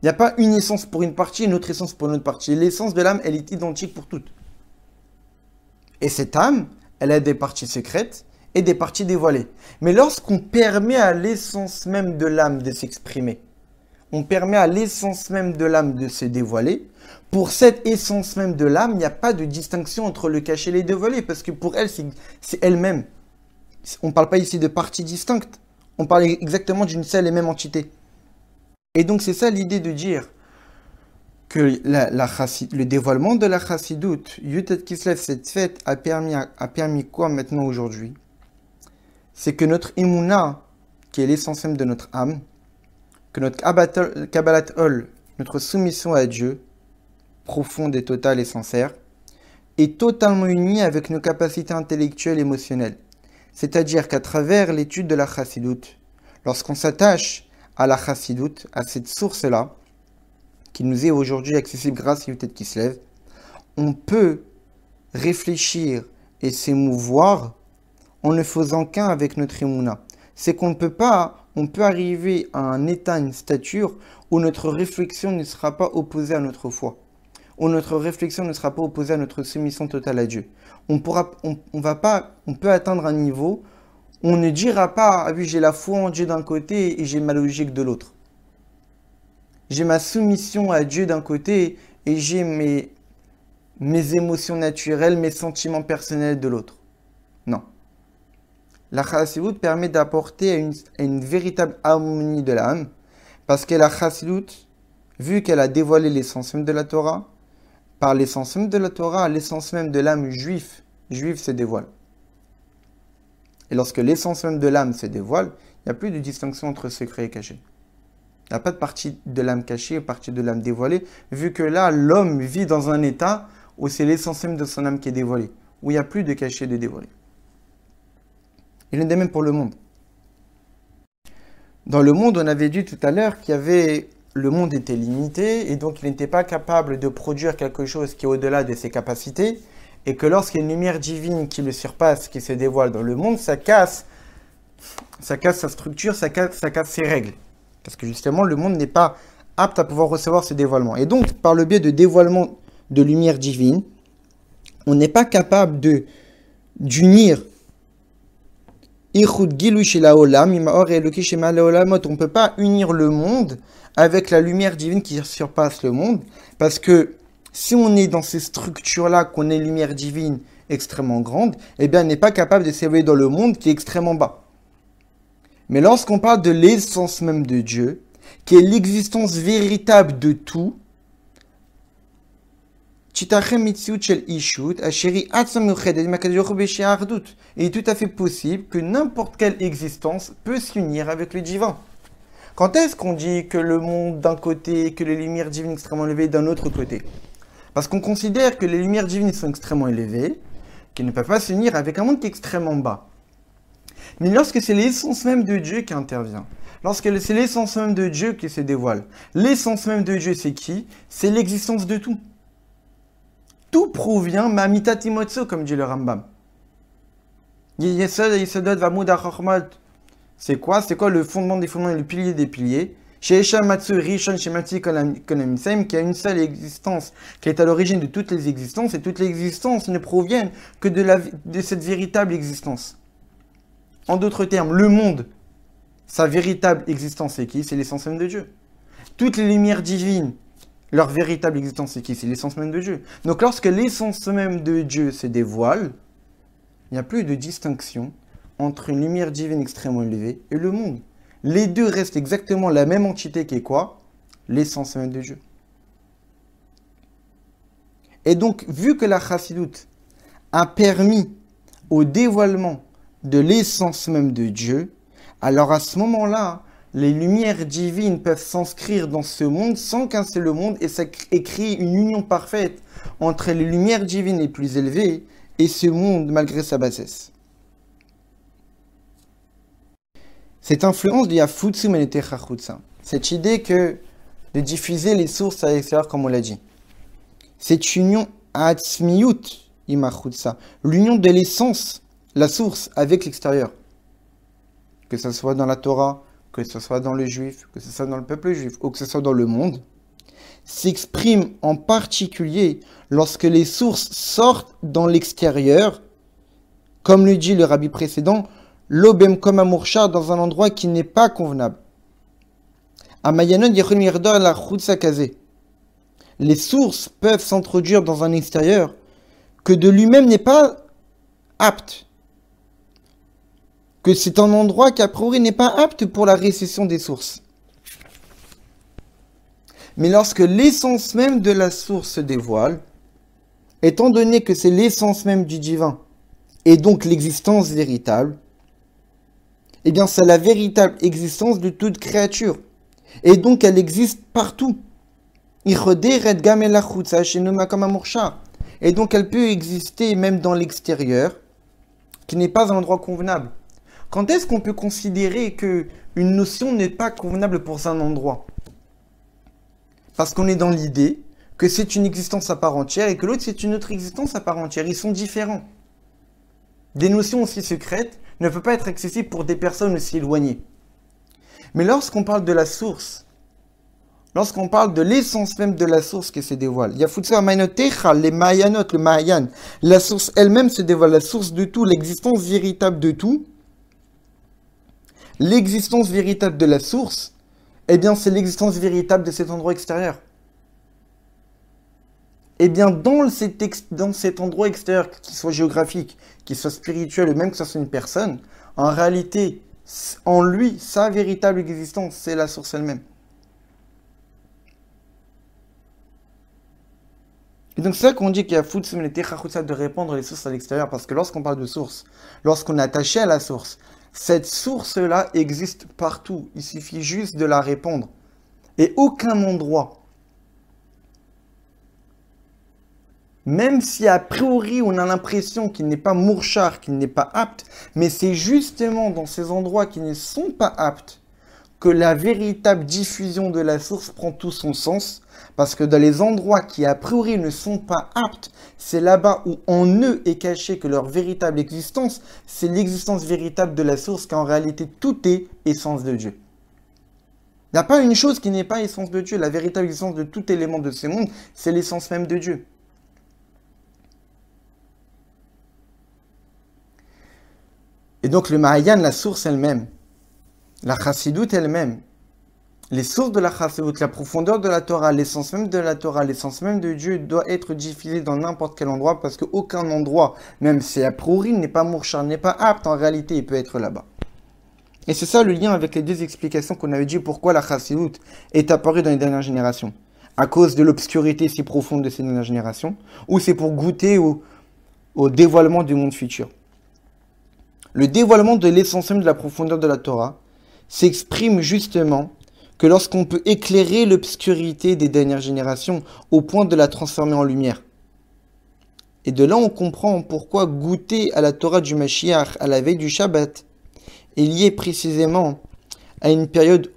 Il n'y a pas une essence pour une partie et une autre essence pour une autre partie. L'essence de l'âme, elle est identique pour toutes. Et cette âme, elle a des parties secrètes et des parties dévoilées. Mais lorsqu'on permet à l'essence même de l'âme de s'exprimer, on permet à l'essence même de l'âme de se dévoiler, pour cette essence même de l'âme, il n'y a pas de distinction entre le caché et le dévoilé, parce que pour elle, c'est elle-même. On ne parle pas ici de parties distinctes, on parle exactement d'une seule et même entité. Et donc c'est ça l'idée de dire que le dévoilement de la chassidoute, Yutet Kislev, cette fête, a permis quoi maintenant aujourd'hui? C'est que notre imuna, qui est l'essence même de notre âme, que notre kabbalat ol, notre soumission à Dieu, profonde et totale et sincère, est totalement unie avec nos capacités intellectuelles et émotionnelles. C'est-à-dire qu'à travers l'étude de la chassidoute, lorsqu'on s'attache à la chassidoute, à cette source-là, qui nous est aujourd'hui accessible grâce à Yutet Kislev, on peut réfléchir et s'émouvoir en ne faisant qu'un avec notre imuna. C'est qu'on ne peut pas, on peut arriver à un état, une stature, où notre réflexion ne sera pas opposée à notre foi, où notre réflexion ne sera pas opposée à notre soumission totale à Dieu. On peut atteindre un niveau où on ne dira pas, ah oui, j'ai la foi en Dieu d'un côté et j'ai ma logique de l'autre. J'ai ma soumission à Dieu d'un côté et j'ai mes émotions naturelles, mes sentiments personnels de l'autre. Non. La chassidoute permet d'apporter une véritable harmonie de l'âme, parce que la chassidoute, vu qu'elle a dévoilé l'essence même de la Torah, par l'essence même de la Torah, l'essence même de l'âme juive se dévoile. Et lorsque l'essence même de l'âme se dévoile, il n'y a plus de distinction entre secret et caché. Il n'y a pas de partie de l'âme cachée et partie de l'âme dévoilée, vu que là, l'homme vit dans un état où c'est l'essence même de son âme qui est dévoilée, où il n'y a plus de caché et de dévoilé. Il en est de même pour le monde. Dans le monde, on avait dit tout à l'heure le monde était limité et donc il n'était pas capable de produire quelque chose qui est au-delà de ses capacités, et que lorsqu'il y a une lumière divine qui le surpasse, qui se dévoile dans le monde, ça casse sa structure, ça casse ses règles. Parce que justement, le monde n'est pas apte à pouvoir recevoir ce dévoilement. Et donc, par le biais de dévoilement de lumière divine, on n'est pas capable d'unir. On ne peut pas unir le monde avec la lumière divine qui surpasse le monde. Parce que si on est dans ces structures-là, qu'on ait lumière divine extrêmement grande, eh bien, on n'est pas capable de s'élever dans le monde qui est extrêmement bas. Mais lorsqu'on parle de l'essence même de Dieu, qui est l'existence véritable de tout, il est tout à fait possible que n'importe quelle existence peut s'unir avec le divin. Quand est-ce qu'on dit que le monde d'un côté, que les lumières divines extrêmement élevées d'un autre côté? Parce qu'on considère que les lumières divines sont extrêmement élevées, qu'ils ne peuvent pas s'unir avec un monde qui est extrêmement bas. Mais lorsque c'est l'essence même de Dieu qui intervient, lorsque c'est l'essence même de Dieu qui se dévoile, l'essence même de Dieu, c'est qui? C'est l'existence de tout. Tout provient, Ma'amita Timotso, comme dit le Rambam. C'est quoi? C'est quoi le fondement des fondements et le pilier des piliers? Chez Eshamatsu Rishon Shemati Konamitsaim, qui a une seule existence, qui est à l'origine de toutes les existences, et toutes les existences ne proviennent que de cette véritable existence. En d'autres termes, le monde, sa véritable existence, c'est qui? C'est l'essence même de Dieu. Toutes les lumières divines, leur véritable existence, c'est qui? C'est l'essence même de Dieu. Donc lorsque l'essence même de Dieu se dévoile, il n'y a plus de distinction entre une lumière divine extrêmement élevée et le monde. Les deux restent exactement la même entité qui est quoi? L'essence même de Dieu. Et donc, vu que la chassidoute a permis au dévoilement de l'essence même de Dieu, alors à ce moment-là, les lumières divines peuvent s'inscrire dans ce monde sans qu'un seul monde et créer une union parfaite entre les lumières divines les plus élevées et ce monde malgré sa bassesse. Cette influence du Yafutsu Menete Chachutsa, cette idée que de diffuser les sources à l'extérieur comme on l'a dit, cette union Atzmiyut Imachutsa, l'union de l'essence, la source avec l'extérieur, que ce soit dans la Torah, que ce soit dans le juif, que ce soit dans le peuple juif ou que ce soit dans le monde, s'exprime en particulier lorsque les sources sortent dans l'extérieur, comme le dit le rabbi précédent, l'obem comme amourcha dans un endroit qui n'est pas convenable. Les sources peuvent s'introduire dans un extérieur que de lui-même n'est pas apte. Que c'est un endroit qui a priori n'est pas apte pour la récession des sources. Mais lorsque l'essence même de la source se dévoile, étant donné que c'est l'essence même du divin, et donc l'existence véritable, eh bien c'est la véritable existence de toute créature. Et donc elle existe partout. Et donc elle peut exister même dans l'extérieur, qui n'est pas un endroit convenable. Quand est-ce qu'on peut considérer qu'une notion n'est pas convenable pour un endroit? Parce qu'on est dans l'idée que c'est une existence à part entière et que l'autre c'est une autre existence à part entière. Ils sont différents. Des notions aussi secrètes ne peuvent pas être accessibles pour des personnes aussi éloignées. Mais lorsqu'on parle de la source, lorsqu'on parle de l'essence même de la source qui se dévoile, les Mahayanot, le Mahayan, la source elle-même se dévoile, la source de tout, l'existence véritable de tout, l'existence véritable de la source, eh bien c'est l'existence véritable de cet endroit extérieur. Eh bien dans cet endroit extérieur, qu'il soit géographique, qu'il soit spirituel ou même que ce soit une personne, en réalité, en lui, sa véritable existence, c'est la source elle-même. Et donc c'est ça qu'on dit qu'il y a de répandre les sources à l'extérieur, parce que lorsqu'on parle de source, lorsqu'on est attaché à la source, cette source-là existe partout, il suffit juste de la répandre. Et aucun endroit, même si a priori on a l'impression qu'il n'est pas mourchar, qu'il n'est pas apte, mais c'est justement dans ces endroits qui ne sont pas aptes que la véritable diffusion de la source prend tout son sens, parce que dans les endroits qui a priori ne sont pas aptes, c'est là-bas où en eux est caché que leur véritable existence, c'est l'existence véritable de la source, car en réalité tout est essence de Dieu. Il n'y a pas une chose qui n'est pas essence de Dieu, la véritable existence de tout élément de ce monde, c'est l'essence même de Dieu. Et donc le Mahayan, la source elle-même, la chassidoute elle-même, les sources de la chassidoute, la profondeur de la Torah, l'essence même de la Torah, l'essence même de Dieu doit être diffusée dans n'importe quel endroit, parce qu'aucun endroit, même si a priori n'est pas mourchar, n'est pas apte, en réalité il peut être là-bas. Et c'est ça le lien avec les deux explications qu'on avait dit pourquoi la chassidoute est apparue dans les dernières générations. À cause de l'obscurité si profonde de ces dernières générations, ou c'est pour goûter au dévoilement du monde futur. Le dévoilement de l'essence même de la profondeur de la Torah s'exprime justement que lorsqu'on peut éclairer l'obscurité des dernières générations au point de la transformer en lumière. Et de là on comprend pourquoi goûter à la Torah du Mashiach à la veille du Shabbat est lié précisément à une période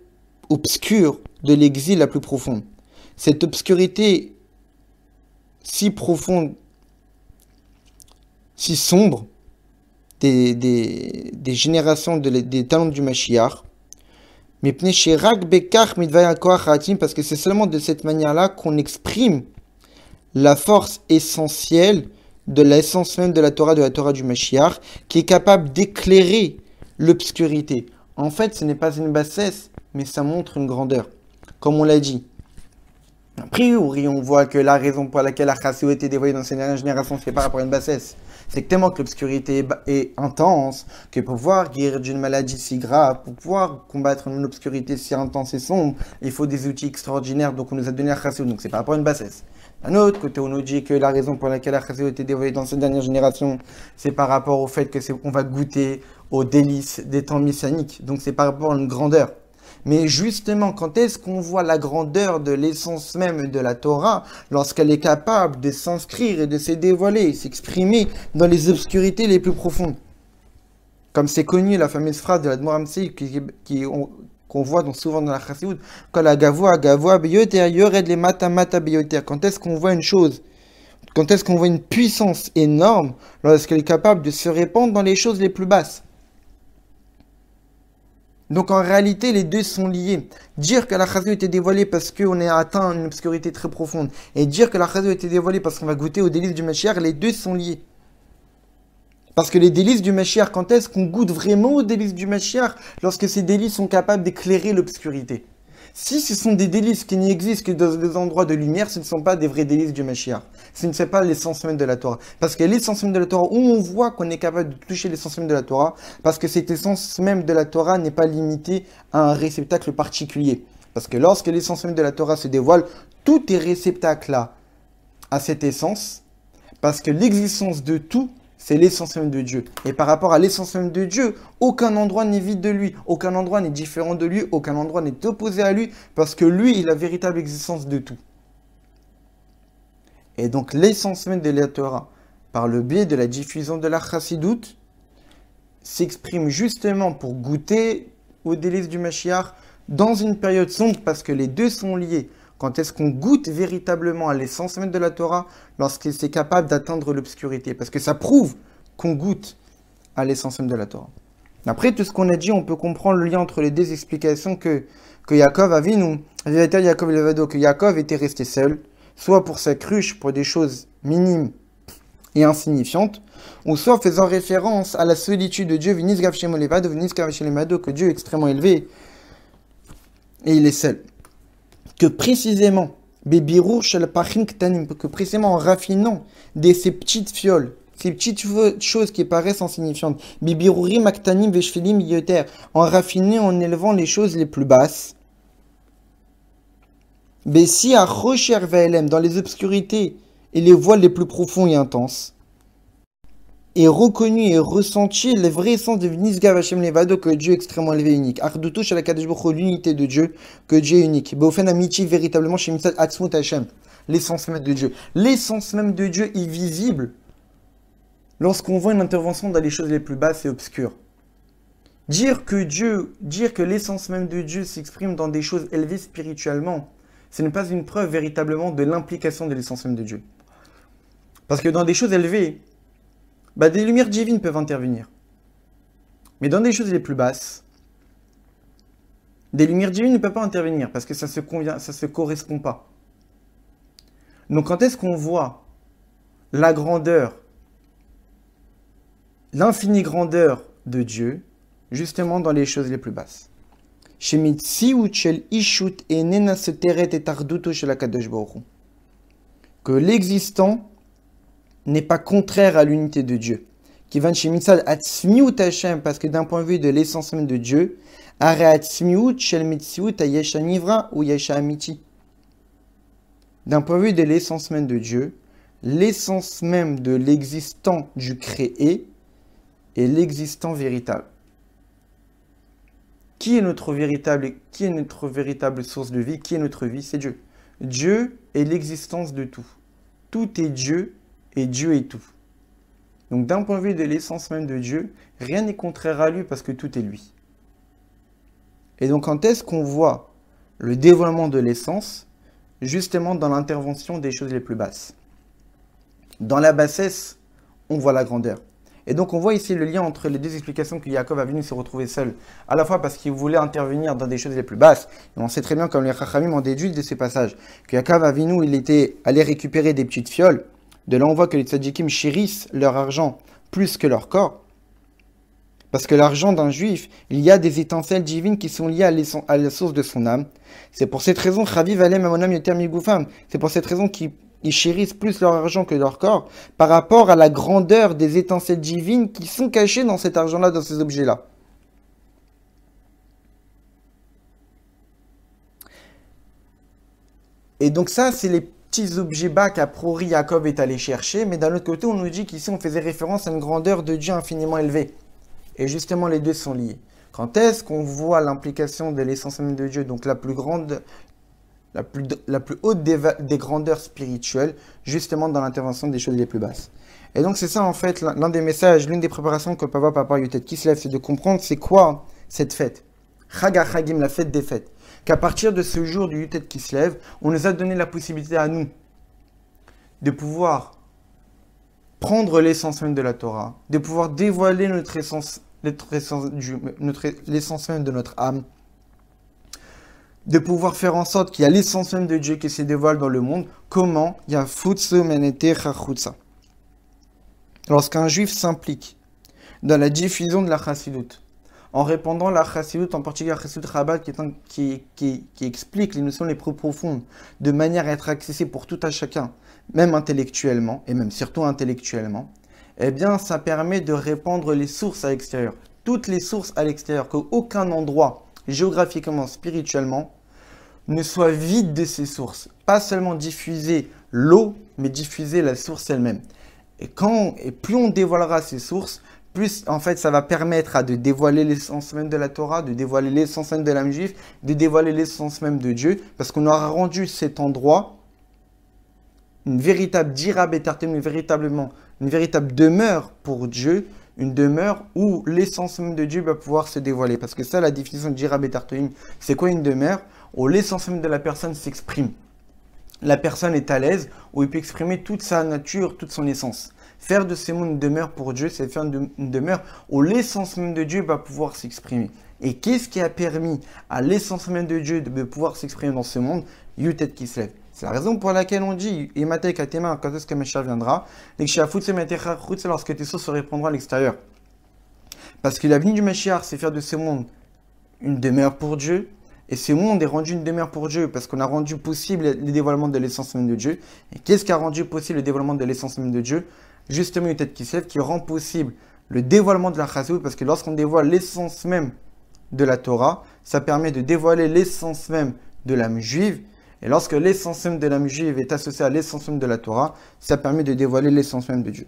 obscure de l'exil la plus profonde. Cette obscurité si profonde, si sombre, des générations des talents du Mashiach. Parce que c'est seulement de cette manière-là qu'on exprime la force essentielle de l'essence même de la Torah du Mashiach, qui est capable d'éclairer l'obscurité. En fait, ce n'est pas une bassesse, mais ça montre une grandeur, comme on l'a dit. A priori, on voit que la raison pour laquelle la chassidut a été dévoilée dans cette dernière génération, c'est par rapport à une bassesse. C'est que tellement que l'obscurité est intense, que pour pouvoir guérir d'une maladie si grave, pour pouvoir combattre une obscurité si intense et sombre, il faut des outils extraordinaires, donc on nous a donné la chassidut, donc c'est par rapport à une bassesse. D'un autre côté, on nous dit que la raison pour laquelle la chassidut a été dévoilée dans cette dernière génération, c'est par rapport au fait qu'on va goûter aux délices des temps messianiques, donc c'est par rapport à une grandeur. Mais justement, quand est-ce qu'on voit la grandeur de l'essence même de la Torah, lorsqu'elle est capable de s'inscrire et de se dévoiler, s'exprimer dans les obscurités les plus profondes? Comme c'est connu, la fameuse phrase de l'Admor Amsi qu'on voit souvent dans la chassidut, quand la gavoa biyoter yored le mata biyoter. Quand est-ce qu'on voit une chose, quand est-ce qu'on voit une puissance énorme, lorsqu'elle est capable de se répandre dans les choses les plus basses? Donc en réalité, les deux sont liés. Dire que la chassidut était dévoilée parce qu'on est atteint une obscurité très profonde, et dire que la chassidut était dévoilée parce qu'on va goûter aux délices du Mashiach, les deux sont liés. Parce que les délices du Mashiach, quand est-ce qu'on goûte vraiment aux délices du Mashiach? Lorsque ces délices sont capables d'éclairer l'obscurité. Si ce sont des délices qui n'existent que dans des endroits de lumière, ce ne sont pas des vrais délices du Mashiach. Ce ne c'est pas l'essence même de la Torah. Parce que l'essence même de la Torah, où on voit qu'on est capable de toucher l'essence même de la Torah, parce que cette essence même de la Torah n'est pas limitée à un réceptacle particulier. Parce que lorsque l'essence même de la Torah se dévoile, tout est réceptacle à cette essence, parce que l'existence de tout, c'est l'essence même de Dieu. Et par rapport à l'essence même de Dieu, aucun endroit n'est vide de lui, aucun endroit n'est différent de lui, aucun endroit n'est opposé à lui, parce que lui est la véritable existence de tout. Et donc l'essence même de la Torah, par le biais de la diffusion de la chassidut, s'exprime justement pour goûter aux délices du Mashiach dans une période sombre, parce que les deux sont liés. Quand est-ce qu'on goûte véritablement à l'essence même de la Torah? Lorsqu'il est capable d'atteindre l'obscurité. Parce que ça prouve qu'on goûte à l'essence même de la Torah. Après tout ce qu'on a dit, on peut comprendre le lien entre les deux explications que Yaakov avait, que Yaakov était resté seul, soit pour sa cruche, pour des choses minimes et insignifiantes, ou soit faisant référence à la solitude de Dieu, que Dieu est extrêmement élevé et il est seul. Que précisément, que précisément en raffinant ces petites fioles, ces petites choses qui paraissent insignifiantes, en raffinant, en élevant les choses les plus basses, dans les obscurités et les voiles les plus profonds et intenses, et reconnu et ressenti le vrai sens de Nisgav Hashem Levado, que Dieu est extrêmement élevé et unique. Arduto Shel HaKadosh Baruch Hu, l'unité de Dieu, que Dieu est unique. Beofen Amiti, véritablement, chez Mitzad Atzmut Hashem, l'essence même de Dieu. L'essence même de Dieu est visible lorsqu'on voit une intervention dans les choses les plus basses et obscures. Dire que l'essence même de Dieu s'exprime dans des choses élevées spirituellement, ce n'est pas une preuve véritablement de l'implication de l'essence même de Dieu. Parce que dans des choses élevées, des lumières divines peuvent intervenir. Mais dans des choses les plus basses, des lumières divines ne peuvent pas intervenir parce que ça se correspond pas. Donc quand est-ce qu'on voit la grandeur, l'infinie grandeur de Dieu, justement dans les choses les plus basses? Que l'existant n'est pas contraire à l'unité de Dieu. Parce que d'un point de vue de l'essence même de Dieu, d'un point de vue de l'essence même de Dieu, l'essence même de l'existant du créé est l'existant véritable. Qui est notre véritable source de vie? Qui est notre vie? C'est Dieu. Dieu est l'existence de tout. Tout est Dieu. Et Dieu est tout. Donc d'un point de vue de l'essence même de Dieu, rien n'est contraire à lui parce que tout est lui. Et donc quand est-ce qu'on voit le dévoilement de l'essence? Justement dans l'intervention des choses les plus basses. Dans la bassesse, on voit la grandeur. Et donc on voit ici le lien entre les deux explications que Yaakov Avinu s'est retrouvé seul, à la fois parce qu'il voulait intervenir dans des choses les plus basses, et on sait très bien comme les Chachamim en déduisent de ces passages, que Yaakov Avinu il était allé récupérer des petites fioles, de là on voit que les tzaddikim chérissent leur argent plus que leur corps, parce que l'argent d'un juif, il y a des étincelles divines qui sont liées à la source de son âme. C'est pour cette raison, Chaviv alem amonam yoter migoufam, c'est pour cette raison qu'ils chérissent plus leur argent que leur corps, par rapport à la grandeur des étincelles divines qui sont cachées dans cet argent-là, dans ces objets-là. Et donc ça, c'est les petits objets bas qu'a priori Yaakov est allé chercher, mais d'un autre côté, on nous dit qu'ici, on faisait référence à une grandeur de Dieu infiniment élevée. Et justement, les deux sont liés. Quand est-ce qu'on voit l'implication de l'essence même de Dieu, donc la plus grande, la plus haute des grandeurs spirituelles, justement dans l'intervention des choses les plus basses. Et donc c'est ça en fait, l'un des messages, l'une des préparations que peut avoir Papa Yutet Kislev, c'est de comprendre c'est quoi cette fête. Chag HaChagim, la fête des fêtes. Qu'à partir de ce jour du Yutet Kislev, on nous a donné la possibilité à nous de pouvoir prendre l'essence même de la Torah, de pouvoir dévoiler l'essence même de notre âme, de pouvoir faire en sorte qu'il y a l'essence même de Dieu qui se dévoile dans le monde. Comment? Il y a futsu menete chachutsa. Lorsqu'un juif s'implique dans la diffusion de la chassidut, en répandant la chassidut, en particulier la chassidut Chabad qui explique les notions les plus profondes, de manière à être accessible pour tout à chacun, même intellectuellement, et même surtout intellectuellement, eh bien ça permet de répandre les sources à l'extérieur. Toutes les sources à l'extérieur, qu'aucun endroit, géographiquement, spirituellement, ne soit vide de ces sources. Pas seulement diffuser l'eau, mais diffuser la source elle-même. Et plus on dévoilera ces sources, plus en fait ça va permettre de dévoiler l'essence même de la Torah, de dévoiler l'essence même de l'âme juive, de dévoiler l'essence même de Dieu, parce qu'on aura rendu cet endroit une véritable dirab et tartem, une véritable demeure pour Dieu, une demeure où l'essence même de Dieu va pouvoir se dévoiler. Parce que ça, la définition de dirab et tartem, c'est quoi une demeure? Où l'essence même de la personne s'exprime. La personne est à l'aise, où il peut exprimer toute sa nature, toute son essence. Faire de ces mots une demeure pour Dieu, c'est faire une demeure où l'essence même de Dieu va pouvoir s'exprimer. Et qu'est-ce qui a permis à l'essence même de Dieu de pouvoir s'exprimer dans ce monde? Yutet Kislev. C'est la raison pour laquelle on dit Imatek Atema, quand est-ce que Mashiach viendra? Lorsque tes sources se répandront à l'extérieur. Parce que la venue du Mashiach, c'est faire de ce monde une demeure pour Dieu. Et ce monde est rendu une demeure pour Dieu parce qu'on a rendu possible le dévoilement de l'essence même de Dieu. Et qu'est-ce qui a rendu possible le dévoilement de l'essence même de Dieu? Justement, Yutet Kislev qui rend possible le dévoilement de la chassidut, parce que lorsqu'on dévoile l'essence même de la Torah, ça permet de dévoiler l'essence même de l'âme juive. Et lorsque l'essence même de l'âme juive est associée à l'essence même de la Torah, ça permet de dévoiler l'essence même de Dieu.